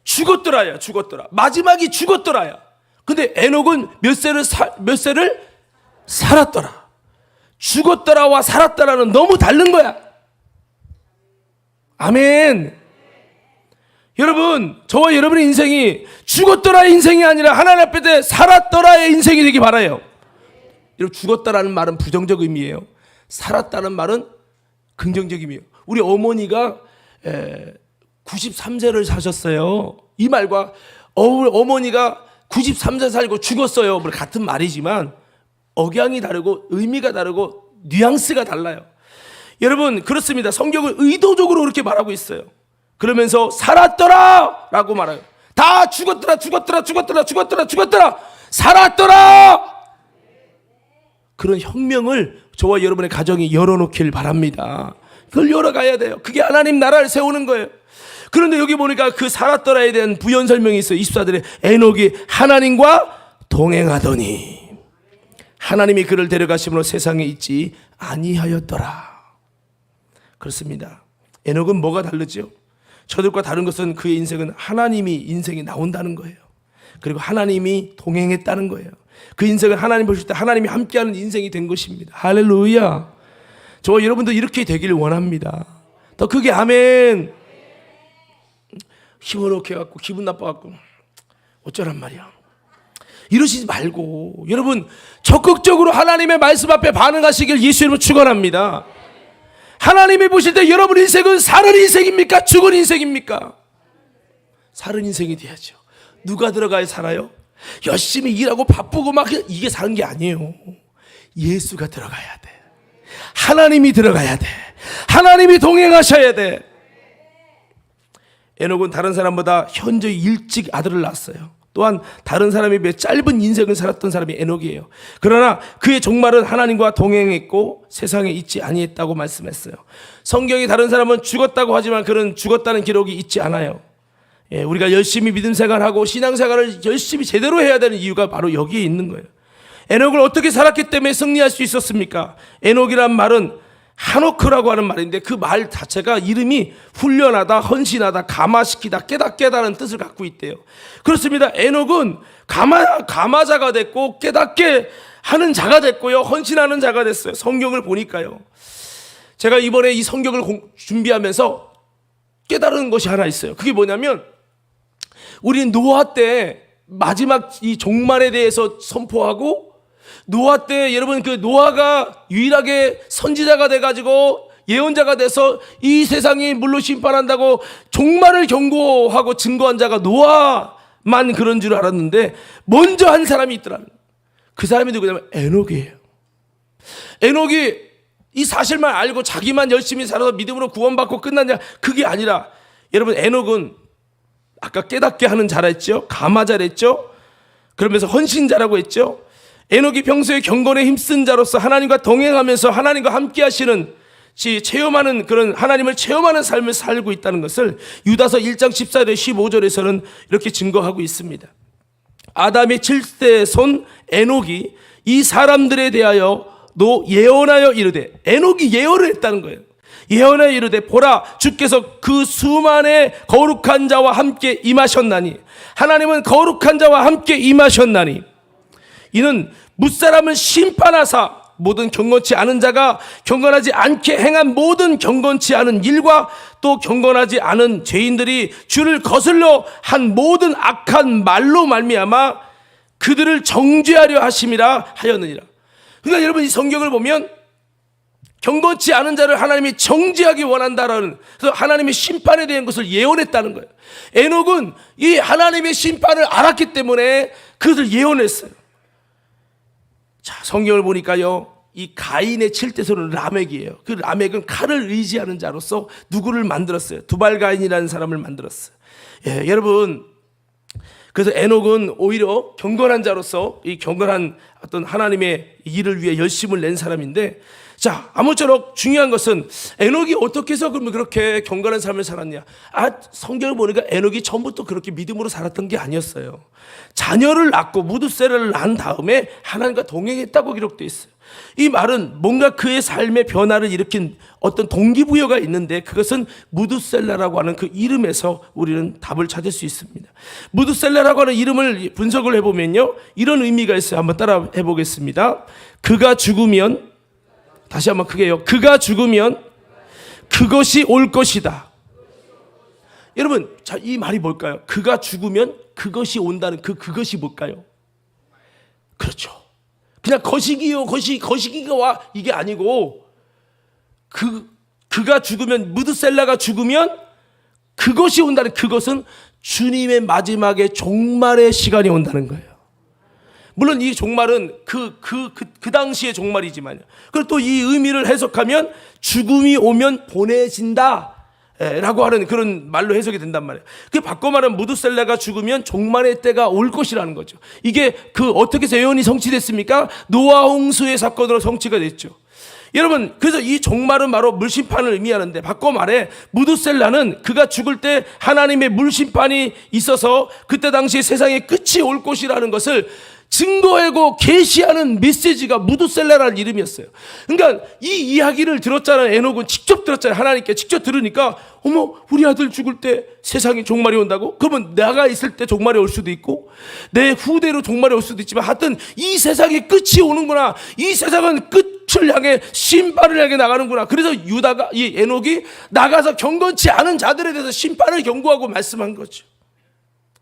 죽었더라야, 죽었더라. 마지막이 죽었더라야. 근데 에녹은 몇 세를 살았더라. 죽었더라와 살았더라는 너무 다른 거야. 아멘. 여러분, 저와 여러분의 인생이 죽었더라의 인생이 아니라 하나님 앞에 때 살았더라의 인생이 되기 바라요. 여러분, 죽었다라는 말은 부정적 의미예요. 살았다는 말은 긍정적 의미예요. 우리 어머니가 93세를 사셨어요. 이 말과 어머니가 93세 살고 죽었어요, 같은 말이지만 억양이 다르고 의미가 다르고 뉘앙스가 달라요. 여러분 그렇습니다. 성경은 의도적으로 그렇게 말하고 있어요. 그러면서 살았더라 라고 말해요. 다 죽었더라 살았더라. 그런 혁명을 저와 여러분의 가정이 열어놓길 바랍니다. 그걸 열어가야 돼요. 그게 하나님 나라를 세우는 거예요. 그런데 여기 보니까 그 살았더라에 대한 부연 설명이 있어요. 24절에 에녹이 하나님과 동행하더니 하나님이 그를 데려가심으로 세상에 있지 아니하였더라. 그렇습니다. 에녹은 뭐가 다르죠? 저들과 다른 것은 그의 인생은 하나님이 인생에 나온다는 거예요. 그리고 하나님이 동행했다는 거예요. 그 인생을 하나님 보실 때 하나님이 함께하는 인생이 된 것입니다. 할렐루야. 저와 여러분도 이렇게 되기를 원합니다. 더 크게 아멘. 힘어렵게 해갖고 기분 나빠갖고 어쩌란 말이야. 이러시지 말고 여러분 적극적으로 하나님의 말씀 앞에 반응하시길 예수 이름으로 축원합니다. 하나님이 보실 때 여러분 인생은 사는 인생입니까? 죽은 인생입니까? 사는 인생이 돼야죠. 누가 들어가야 살아요? 열심히 일하고 바쁘고 막 이게 사는 게 아니에요. 예수가 들어가야 돼. 하나님이 들어가야 돼. 하나님이 동행하셔야 돼. 에녹은 다른 사람보다 현저히 일찍 아들을 낳았어요. 또한 다른 사람에 비해 짧은 인생을 살았던 사람이 에녹이에요. 그러나 그의 종말은 하나님과 동행했고 세상에 있지 아니했다고 말씀했어요. 성경이 다른 사람은 죽었다고 하지만 그는 죽었다는 기록이 있지 않아요. 우리가 열심히 믿음 생활하고 신앙생활을 열심히 제대로 해야 되는 이유가 바로 여기에 있는 거예요. 에녹을 어떻게 살았기 때문에 승리할 수 있었습니까? 에녹이란 말은 하노크라고 하는 말인데 그 말 자체가 이름이 훈련하다, 헌신하다, 감화시키다, 깨닫게다는 뜻을 갖고 있대요. 그렇습니다. 에녹은 감화자가 됐고 깨닫게 하는 자가 됐고요. 헌신하는 자가 됐어요. 성경을 보니까요. 제가 이번에 이 성경을 준비하면서 깨달은 것이 하나 있어요. 그게 뭐냐면 우리는 노아 때 마지막 이 종말에 대해서 선포하고 노아 때 여러분 그 노아가 유일하게 선지자가 돼가지고 예언자가 돼서 이 세상이 물로 심판한다고 종말을 경고하고 증거한 자가 노아만 그런 줄 알았는데 먼저 한 사람이 있더라는 거예요. 그 사람이 누구냐면 에녹이에요. 에녹이 이 사실만 알고 자기만 열심히 살아서 믿음으로 구원받고 끝났냐? 그게 아니라 여러분 에녹은 아까 깨닫게 하는 자라 했죠. 감화자라 했죠. 그러면서 헌신자라고 했죠. 에녹이 평소에 경건에 힘쓴 자로서 하나님과 동행하면서 하나님과 함께 하시는 체험하는 그런 하나님을 체험하는 삶을 살고 있다는 것을 유다서 1장 14절 15절에서는 이렇게 증거하고 있습니다. 아담의 7대 손 에녹이 이 사람들에 대하여 예언하여 이르되 에녹이 예언을 했다는 거예요. 예언하여 이르되 보라 주께서 그 수만의 거룩한 자와 함께 임하셨나니 하나님은 거룩한 자와 함께 임하셨나니 이는 뭇사람을 심판하사 모든 경건치 않은 자가 경건하지 않게 행한 모든 경건치 않은 일과 또 경건하지 않은 죄인들이 주를 거슬러 한 모든 악한 말로 말미암아 그들을 정죄하려 하심이라 하였느니라. 그러니까 여러분 이 성경을 보면 경건치 않은 자를 하나님이 정죄하기 원한다라는 그래서 하나님의 심판에 대한 것을 예언했다는 거예요. 에녹은 이 하나님의 심판을 알았기 때문에 그것을 예언했어요. 자, 성경을 보니까요, 이 가인의 7대손은 라멕이에요. 그 라멕은 칼을 의지하는 자로서 누구를 만들었어요? 두발가인이라는 사람을 만들었어요. 예, 여러분, 그래서 에녹은 오히려 경건한 자로서 이 경건한 어떤 하나님의 일을 위해 열심을 낸 사람인데, 자, 아무쪼록 중요한 것은 에녹이 어떻게 해서 그러면 그렇게 경건한 삶을 살았냐? 성경을 보니까 에녹이 처음부터 그렇게 믿음으로 살았던 게 아니었어요. 자녀를 낳고 무드셀라를 낳은 다음에 하나님과 동행했다고 기록되어 있어요. 이 말은 뭔가 그의 삶의 변화를 일으킨 어떤 동기부여가 있는데 그것은 무드셀라라고 하는 그 이름에서 우리는 답을 찾을 수 있습니다. 무드셀라라고 하는 이름을 분석을 해보면요, 이런 의미가 있어요. 한번 따라 해보겠습니다. 그가 죽으면, 다시 한번 크게 해요. 그가 죽으면 그것이 올 것이다. 여러분, 자, 이 말이 뭘까요? 그가 죽으면 그것이 온다는 그것이 뭘까요? 그렇죠. 그냥 거시기가 와 이게 아니고 그가 죽으면 무드셀라가 죽으면 그것이 온다는 그것은 주님의 마지막에 종말의 시간이 온다는 거예요. 물론 이 종말은 그 당시의 종말이지만요. 그리고 또 이 의미를 해석하면 죽음이 오면 보내진다 라고 하는 그런 말로 해석이 된단 말이에요. 그 바꿔 말하면 무드셀라가 죽으면 종말의 때가 올 것이라는 거죠. 이게 어떻게 해서 예언이 성취됐습니까? 노아 홍수의 사건으로 성취가 됐죠. 여러분, 그래서 이 종말은 바로 물심판을 의미하는데, 바꿔 말해 무드셀라는 그가 죽을 때 하나님의 물심판이 있어서 그때 당시 세상의 끝이 올 것이라는 것을 증거하고 계시하는 메시지가 무드셀라라는 이름이었어요. 그러니까 이 이야기를 들었잖아요. 에녹은 직접 들었잖아요. 하나님께 직접 들으니까, 어머, 우리 아들 죽을 때 세상에 종말이 온다고? 그러면 내가 있을 때 종말이 올 수도 있고 내 후대로 종말이 올 수도 있지만, 하여튼 이 세상의 끝이 오는구나. 이 세상은 끝을 향해, 심판을 향해 나가는구나. 그래서 유다가, 이 에녹이 나가서 경건치 않은 자들에 대해서 심판을 경고하고 말씀한 거죠.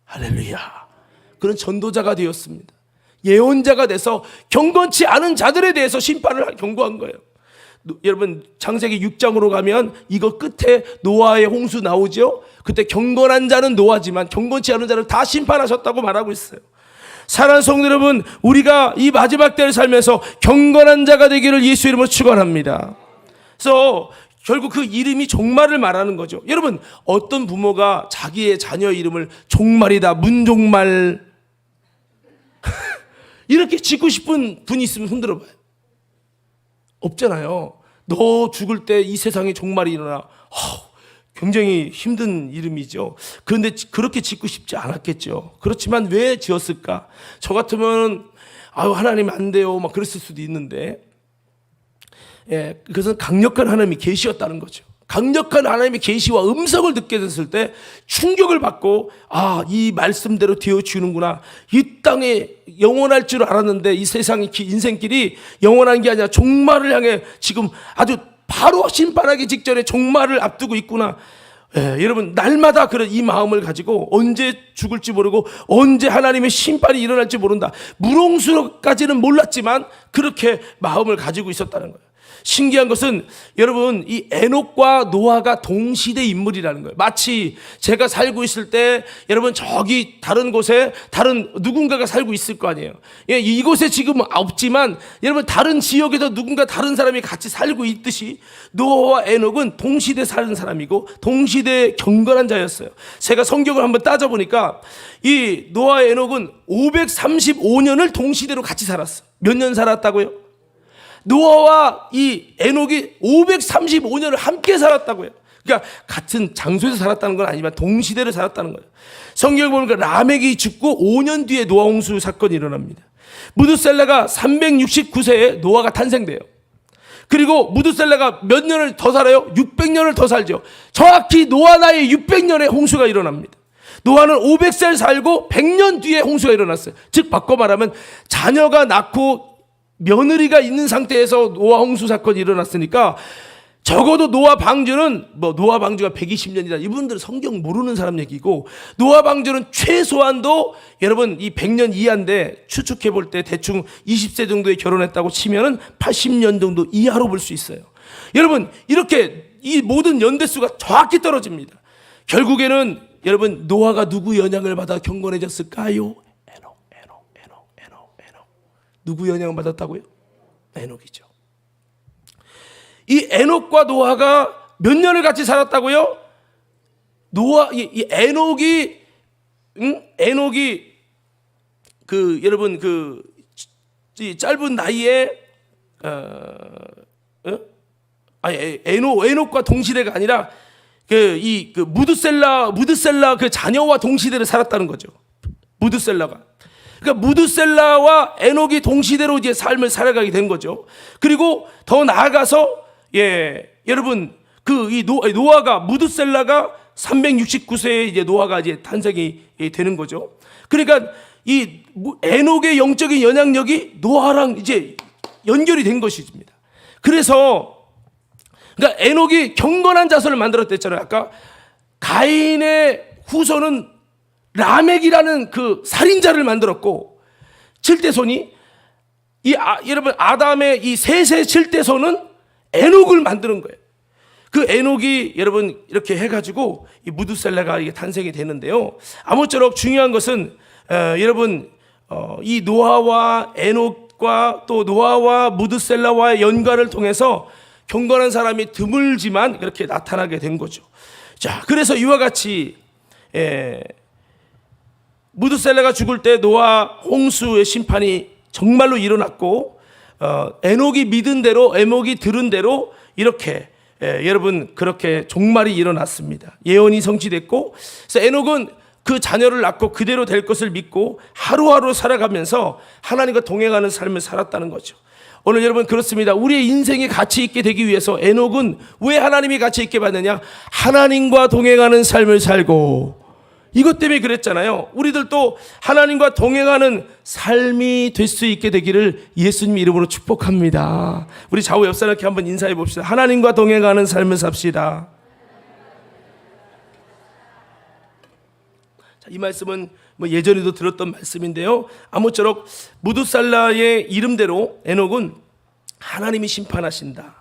할렐루야. 그런 전도자가 되었습니다. 예언자가 돼서 경건치 않은 자들에 대해서 심판을 경고한 거예요. 여러분, 창세기 6장으로 가면 이거 끝에 노아의 홍수 나오죠. 그때 경건한 자는 노아지만 경건치 않은 자를 다 심판하셨다고 말하고 있어요. 사랑하는 성도 여러분, 우리가 이 마지막 때를 살면서 경건한 자가 되기를 예수 이름으로 축원합니다. 그래서 결국 그 이름이 종말을 말하는 거죠. 여러분, 어떤 부모가 자기의 자녀 이름을 종말이다, 문종말 이렇게 짓고 싶은 분이 있으면 손들어 봐요. 없잖아요. 너 죽을 때 이 세상에 종말이 일어나. 굉장히 힘든 이름이죠. 그런데 그렇게 짓고 싶지 않았겠죠. 그렇지만 왜 지었을까? 저 같으면 하나님 안 돼요, 막 그랬을 수도 있는데, 그것은 강력한 하나님의 계시였다는 거죠. 강력한 하나님의 계시와 음성을 듣게 됐을 때 충격을 받고, 이 말씀대로 되어주는구나. 이 땅에 영원할 줄 알았는데 이 세상의 인생길이 영원한 게 아니라 종말을 향해 지금 아주 바로 심판하기 직전에 종말을 앞두고 있구나. 여러분, 날마다 그런 이 마음을 가지고 언제 죽을지 모르고 언제 하나님의 심판이 일어날지 모른다. 무롱수까지는 몰랐지만 그렇게 마음을 가지고 있었다는 거예요. 신기한 것은 여러분, 이 에녹과 노아가 동시대 인물이라는 거예요. 마치 제가 살고 있을 때 여러분, 저기 다른 곳에 다른 누군가가 살고 있을 거 아니에요. 이곳에 지금 없지만 여러분, 다른 지역에서 누군가 다른 사람이 같이 살고 있듯이 노아와 에녹은 동시대 사는 사람이고 동시대 경건한 자였어요. 제가 성경을 한번 따져보니까 이 노아와 에녹은 535년을 동시대로 같이 살았어. 몇 년 살았다고요? 노아와 이 에녹이 535년을 함께 살았다고요. 그러니까 같은 장소에서 살았다는 건 아니지만 동시대를 살았다는 거예요. 성경을 보니까 라멕이 죽고 5년 뒤에 노아 홍수 사건이 일어납니다. 무드셀라가 369세에 노아가 탄생돼요. 그리고 무드셀라가 몇 년을 더 살아요? 600년을 더 살죠. 정확히 노아 나이 600년에 홍수가 일어납니다. 노아는 500살 살고 100년 뒤에 홍수가 일어났어요. 즉 바꿔 말하면 자녀가 낳고 며느리가 있는 상태에서 노아 홍수 사건이 일어났으니까 적어도 노아 방주는 노아 방주가 120년이다. 이분들은 성경 모르는 사람 얘기고, 노아 방주는 최소한도 여러분 이 100년 이하인데 추측해 볼 때 대충 20세 정도에 결혼했다고 치면은 80년 정도 이하로 볼 수 있어요. 여러분, 이렇게 이 모든 연대수가 정확히 떨어집니다. 결국에는 여러분, 노아가 누구 영향을 받아 경건해졌을까요? 누구 영향을 받았다고요? 에녹이죠. 이 에녹과 노아가 몇 년을 같이 살았다고요? 이 에녹이 여러분 이 짧은 나이에 에녹과 동시대가 아니라 무드셀라 그 자녀와 동시대를 살았다는 거죠. 무드셀라가. 그러니까 무드셀라와 에녹이 동시대로 이제 삶을 살아가게 된 거죠. 그리고 더 나아가서 여러분 노아가 무드셀라가 369세에 이제 노아가 이제 탄생이 되는 거죠. 그러니까 이 에녹의 영적인 영향력이 노아랑 이제 연결이 된 것입니다. 그래서 그러니까 에녹이 경건한 자손을 만들었댔잖아요. 아까 가인의 후손은 라멕이라는 그 살인자를 만들었고, 7대손이 여러분 아담의 이 셋의 7대손은 에녹을 만드는 거예요. 그 에녹이 여러분 이렇게 해가지고 이 무드셀라가 이게 탄생이 되는데요. 아무쪼록 중요한 것은 여러분 이 노아와 에녹과 또 노아와 무드셀라와의 연관을 통해서 경건한 사람이 드물지만 이렇게 나타나게 된 거죠. 자, 그래서 이와 같이 무드셀라가 죽을 때 노아 홍수의 심판이 정말로 일어났고, 에녹이 믿은 대로, 에녹이 들은 대로 이렇게 여러분 그렇게 종말이 일어났습니다. 예언이 성취됐고, 그래서 에녹은 그 자녀를 낳고 그대로 될 것을 믿고 하루하루 살아가면서 하나님과 동행하는 삶을 살았다는 거죠. 오늘 여러분 그렇습니다. 우리의 인생이 가치 있게 되기 위해서 에녹은 왜 하나님이 가치 있게 받느냐? 하나님과 동행하는 삶을 살고, 이것 때문에 그랬잖아요. 우리들도 하나님과 동행하는 삶이 될 수 있게 되기를 예수님 이름으로 축복합니다. 우리 좌우 옆 사람께 한번 인사해 봅시다. 하나님과 동행하는 삶을 삽시다. 자, 이 말씀은 예전에도 들었던 말씀인데요. 아무쪼록 무두살라의 이름대로 에녹은 하나님이 심판하신다,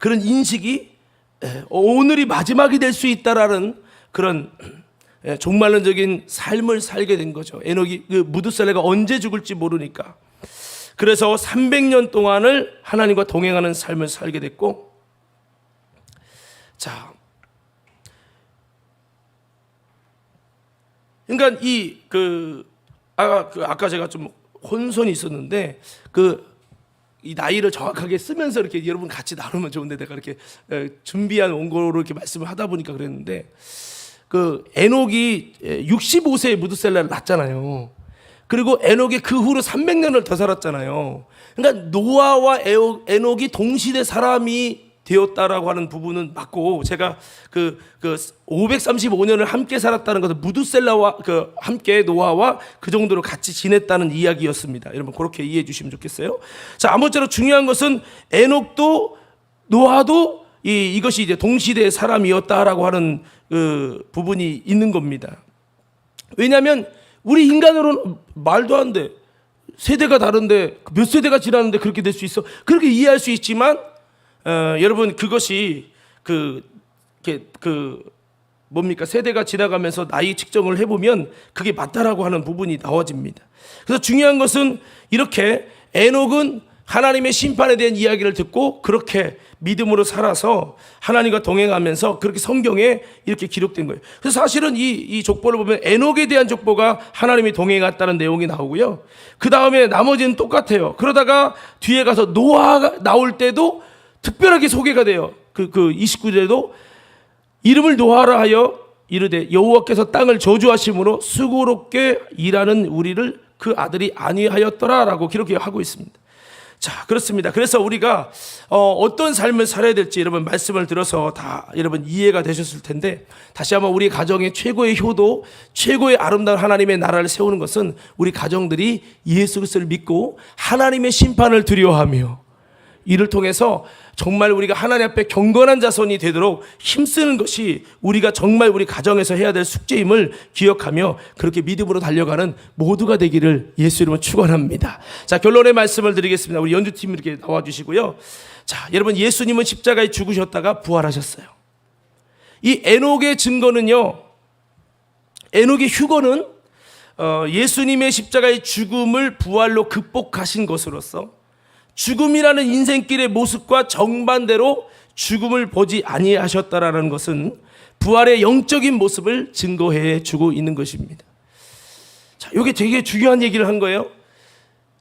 그런 인식이 오늘이 마지막이 될 수 있다라는 그런 종말론적인 삶을 살게 된 거죠. 에녹이 그 무두살라가 언제 죽을지 모르니까. 그래서 300년 동안을 하나님과 동행하는 삶을 살게 됐고, 자, 그러니까 아까 제가 좀 혼선이 있었는데 이 나이를 정확하게 쓰면서 이렇게 여러분 같이 나누면 좋은데 내가 이렇게 준비한 원고로 이렇게 말씀을 하다 보니까 그랬는데, 에녹이 65세에 무두살라를 낳았잖아요. 그리고 에녹이 그 후로 300년을 더 살았잖아요. 그러니까 노아와 에녹이 동시대 사람이 되었다라고 하는 부분은 맞고, 제가 535년을 함께 살았다는 것은 무두살라와 함께 노아와 그 정도로 같이 지냈다는 이야기였습니다. 여러분 그렇게 이해해 주시면 좋겠어요. 자, 아무쪼록 중요한 것은 에녹도 노아도 이것이 이제 동시대의 사람이었다라고 하는 부분이 있는 겁니다. 왜냐하면 우리 인간으로는 말도 안 돼. 세대가 다른데 몇 세대가 지났는데 그렇게 될 수 있어? 그렇게 이해할 수 있지만 여러분 그것이 뭡니까? 세대가 지나가면서 나이 측정을 해보면 그게 맞다라고 하는 부분이 나와집니다. 그래서 중요한 것은 이렇게 에녹은 하나님의 심판에 대한 이야기를 듣고 그렇게 믿음으로 살아서 하나님과 동행하면서 그렇게 성경에 이렇게 기록된 거예요. 그래서 사실은 이 족보를 보면 에녹에 대한 족보가 하나님이 동행했다는 내용이 나오고요. 그 다음에 나머지는 똑같아요. 그러다가 뒤에 가서 노아가 나올 때도 특별하게 소개가 돼요. 그 29절에도 이름을 노아라 하여 이르되 여호와께서 땅을 저주하심으로 수고롭게 일하는 우리를 그 아들이 아니하였더라라고 기록하고 있습니다. 자, 그렇습니다. 그래서 우리가 어떤 삶을 살아야 될지 여러분 말씀을 들어서 다 여러분 이해가 되셨을 텐데, 다시 한번 우리 가정의 최고의 효도, 최고의 아름다운 하나님의 나라를 세우는 것은 우리 가정들이 예수 그리스도를 믿고 하나님의 심판을 두려워하며 이를 통해서 정말 우리가 하나님 앞에 경건한 자손이 되도록 힘쓰는 것이 우리가 정말 우리 가정에서 해야 될 숙제임을 기억하며 그렇게 믿음으로 달려가는 모두가 되기를 예수 이름으로 축원합니다. 자, 결론의 말씀을 드리겠습니다. 우리 연주팀 이렇게 나와주시고요. 자, 여러분 예수님은 십자가에 죽으셨다가 부활하셨어요. 이 에녹의 증거는요, 에녹의 휴거는 예수님의 십자가의 죽음을 부활로 극복하신 것으로서 죽음이라는 인생길의 모습과 정반대로 죽음을 보지 아니하셨다라는 것은 부활의 영적인 모습을 증거해 주고 있는 것입니다. 자, 이게 되게 중요한 얘기를 한 거예요.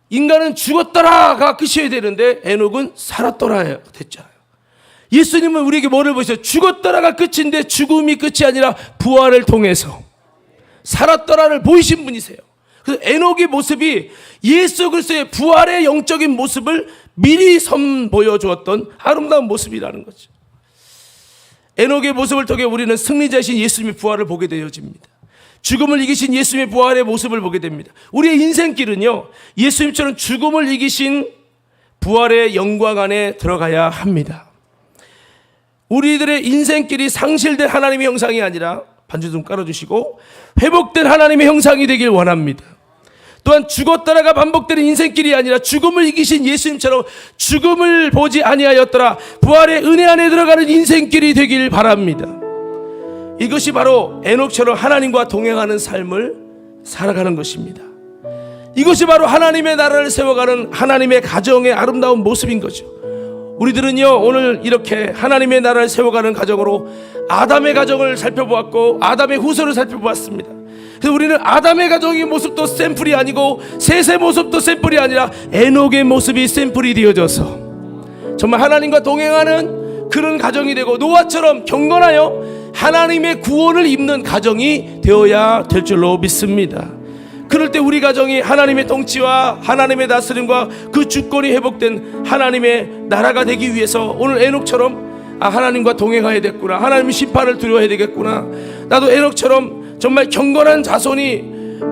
인간은 죽었더라가 끝이어야 되는데 에녹은 살았더라 됐잖아요. 예수님은 우리에게 뭐를 보셨어요? 죽었더라가 끝인데 죽음이 끝이 아니라 부활을 통해서 살았더라를 보이신 분이세요. 그래서 에녹의 모습이 예수 그리스도의 부활의 영적인 모습을 미리 선보여 주었던 아름다운 모습이라는 거죠. 에녹의 모습을 통해 우리는 승리자이신 예수님의 부활을 보게 되어집니다. 죽음을 이기신 예수님의 부활의 모습을 보게 됩니다. 우리의 인생길은요, 예수님처럼 죽음을 이기신 부활의 영광 안에 들어가야 합니다. 우리들의 인생길이 상실된 하나님의 형상이 아니라, 반주 좀 깔아주시고, 회복된 하나님의 형상이 되길 원합니다. 또한 죽었다라가 반복되는 인생길이 아니라 죽음을 이기신 예수님처럼 죽음을 보지 아니하였더라 부활의 은혜 안에 들어가는 인생길이 되길 바랍니다. 이것이 바로 에녹처럼 하나님과 동행하는 삶을 살아가는 것입니다. 이것이 바로 하나님의 나라를 세워가는 하나님의 가정의 아름다운 모습인 거죠. 우리들은요, 오늘 이렇게 하나님의 나라를 세워가는 가정으로 아담의 가정을 살펴보았고 아담의 후손을 살펴보았습니다. 그래서 우리는 아담의 가정의 모습도 샘플이 아니고 셋의 모습도 샘플이 아니라 에녹의 모습이 샘플이 되어져서 정말 하나님과 동행하는 그런 가정이 되고 노아처럼 경건하여 하나님의 구원을 입는 가정이 되어야 될 줄로 믿습니다. 그럴 때 우리 가정이 하나님의 통치와 하나님의 다스림과 그 주권이 회복된 하나님의 나라가 되기 위해서 오늘 에녹처럼 하나님과 동행해야 됐구나, 하나님의 심판을 두려워해야 되겠구나, 나도 에녹처럼 정말 경건한 자손이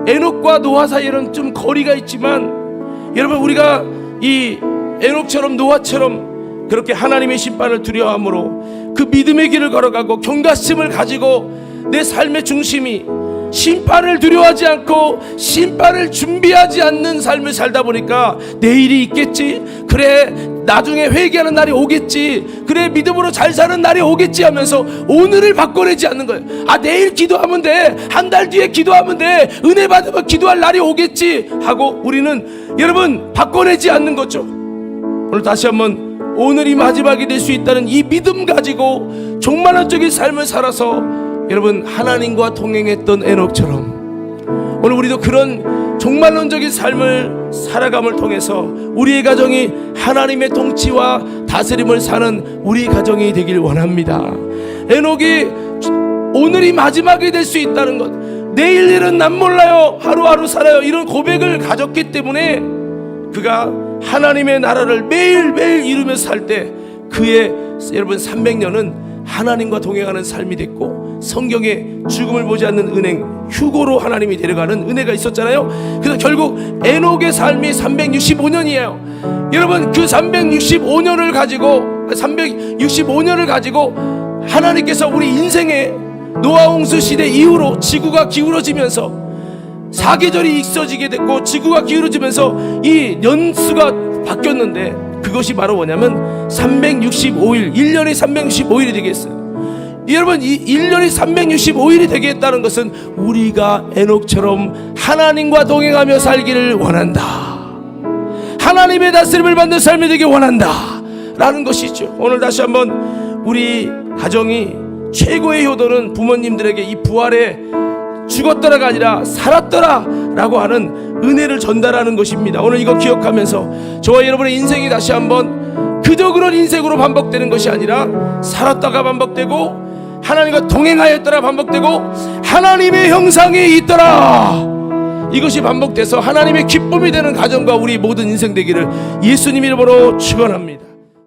에녹과 노아 사이에는 좀 거리가 있지만 여러분 우리가 이 에녹처럼 노아처럼 그렇게 하나님의 심판을 두려워함으로 그 믿음의 길을 걸어가고 경각심을 가지고 내 삶의 중심이 심판을 두려워하지 않고 심판을 준비하지 않는 삶을 살다 보니까 내일이 있겠지, 그래 나중에 회개하는 날이 오겠지, 그래 믿음으로 잘 사는 날이 오겠지 하면서 오늘을 바꿔내지 않는 거예요. 내일 기도하면 돼, 한 달 뒤에 기도하면 돼, 은혜 받으면 기도할 날이 오겠지 하고 우리는 여러분 바꿔내지 않는 거죠. 오늘 다시 한번 오늘이 마지막이 될 수 있다는 이 믿음 가지고 종말론적인 삶을 살아서 여러분 하나님과 동행했던 에녹처럼 오늘 우리도 그런 종말론적인 삶을 살아감을 통해서 우리의 가정이 하나님의 통치와 다스림을 사는 우리 가정이 되길 원합니다. 에녹이 오늘이 마지막이 될 수 있다는 것, 내일 일은 난 몰라요, 하루하루 살아요, 이런 고백을 가졌기 때문에 그가 하나님의 나라를 매일매일 이루면서 살 때 그의 여러분 300년은 하나님과 동행하는 삶이 됐고 성경에 죽음을 보지 않는 은행 휴고로 하나님이 데려가는 은혜가 있었잖아요. 그래서 결국 에녹의 삶이 365년이에요. 여러분 그 365년을 가지고 하나님께서 우리 인생에 노아 홍수 시대 이후로 지구가 기울어지면서 사계절이 있어지게 됐고 지구가 기울어지면서 이 연수가 바뀌었는데 그것이 바로 뭐냐면 365일, 1년이 365일이 되겠어요. 여러분 이 1년이 365일이 되게 했다는 것은 우리가 에녹처럼 하나님과 동행하며 살기를 원한다, 하나님의 다스림을 받는 삶이 되길 원한다 라는 것이죠. 오늘 다시 한번 우리 가정이 최고의 효도는 부모님들에게 이 부활에 죽었더라가 아니라 살았더라 라고 하는 은혜를 전달하는 것입니다. 오늘 이거 기억하면서 저와 여러분의 인생이 다시 한번 그저 그런 인생으로 반복되는 것이 아니라 살았다가 반복되고 하나님과 동행하였더라 반복되고 하나님의 형상에 있더라, 이것이 반복돼서 하나님의 기쁨이 되는 가정과 우리 모든 인생 되기를 예수님 이름으로 축원합니다.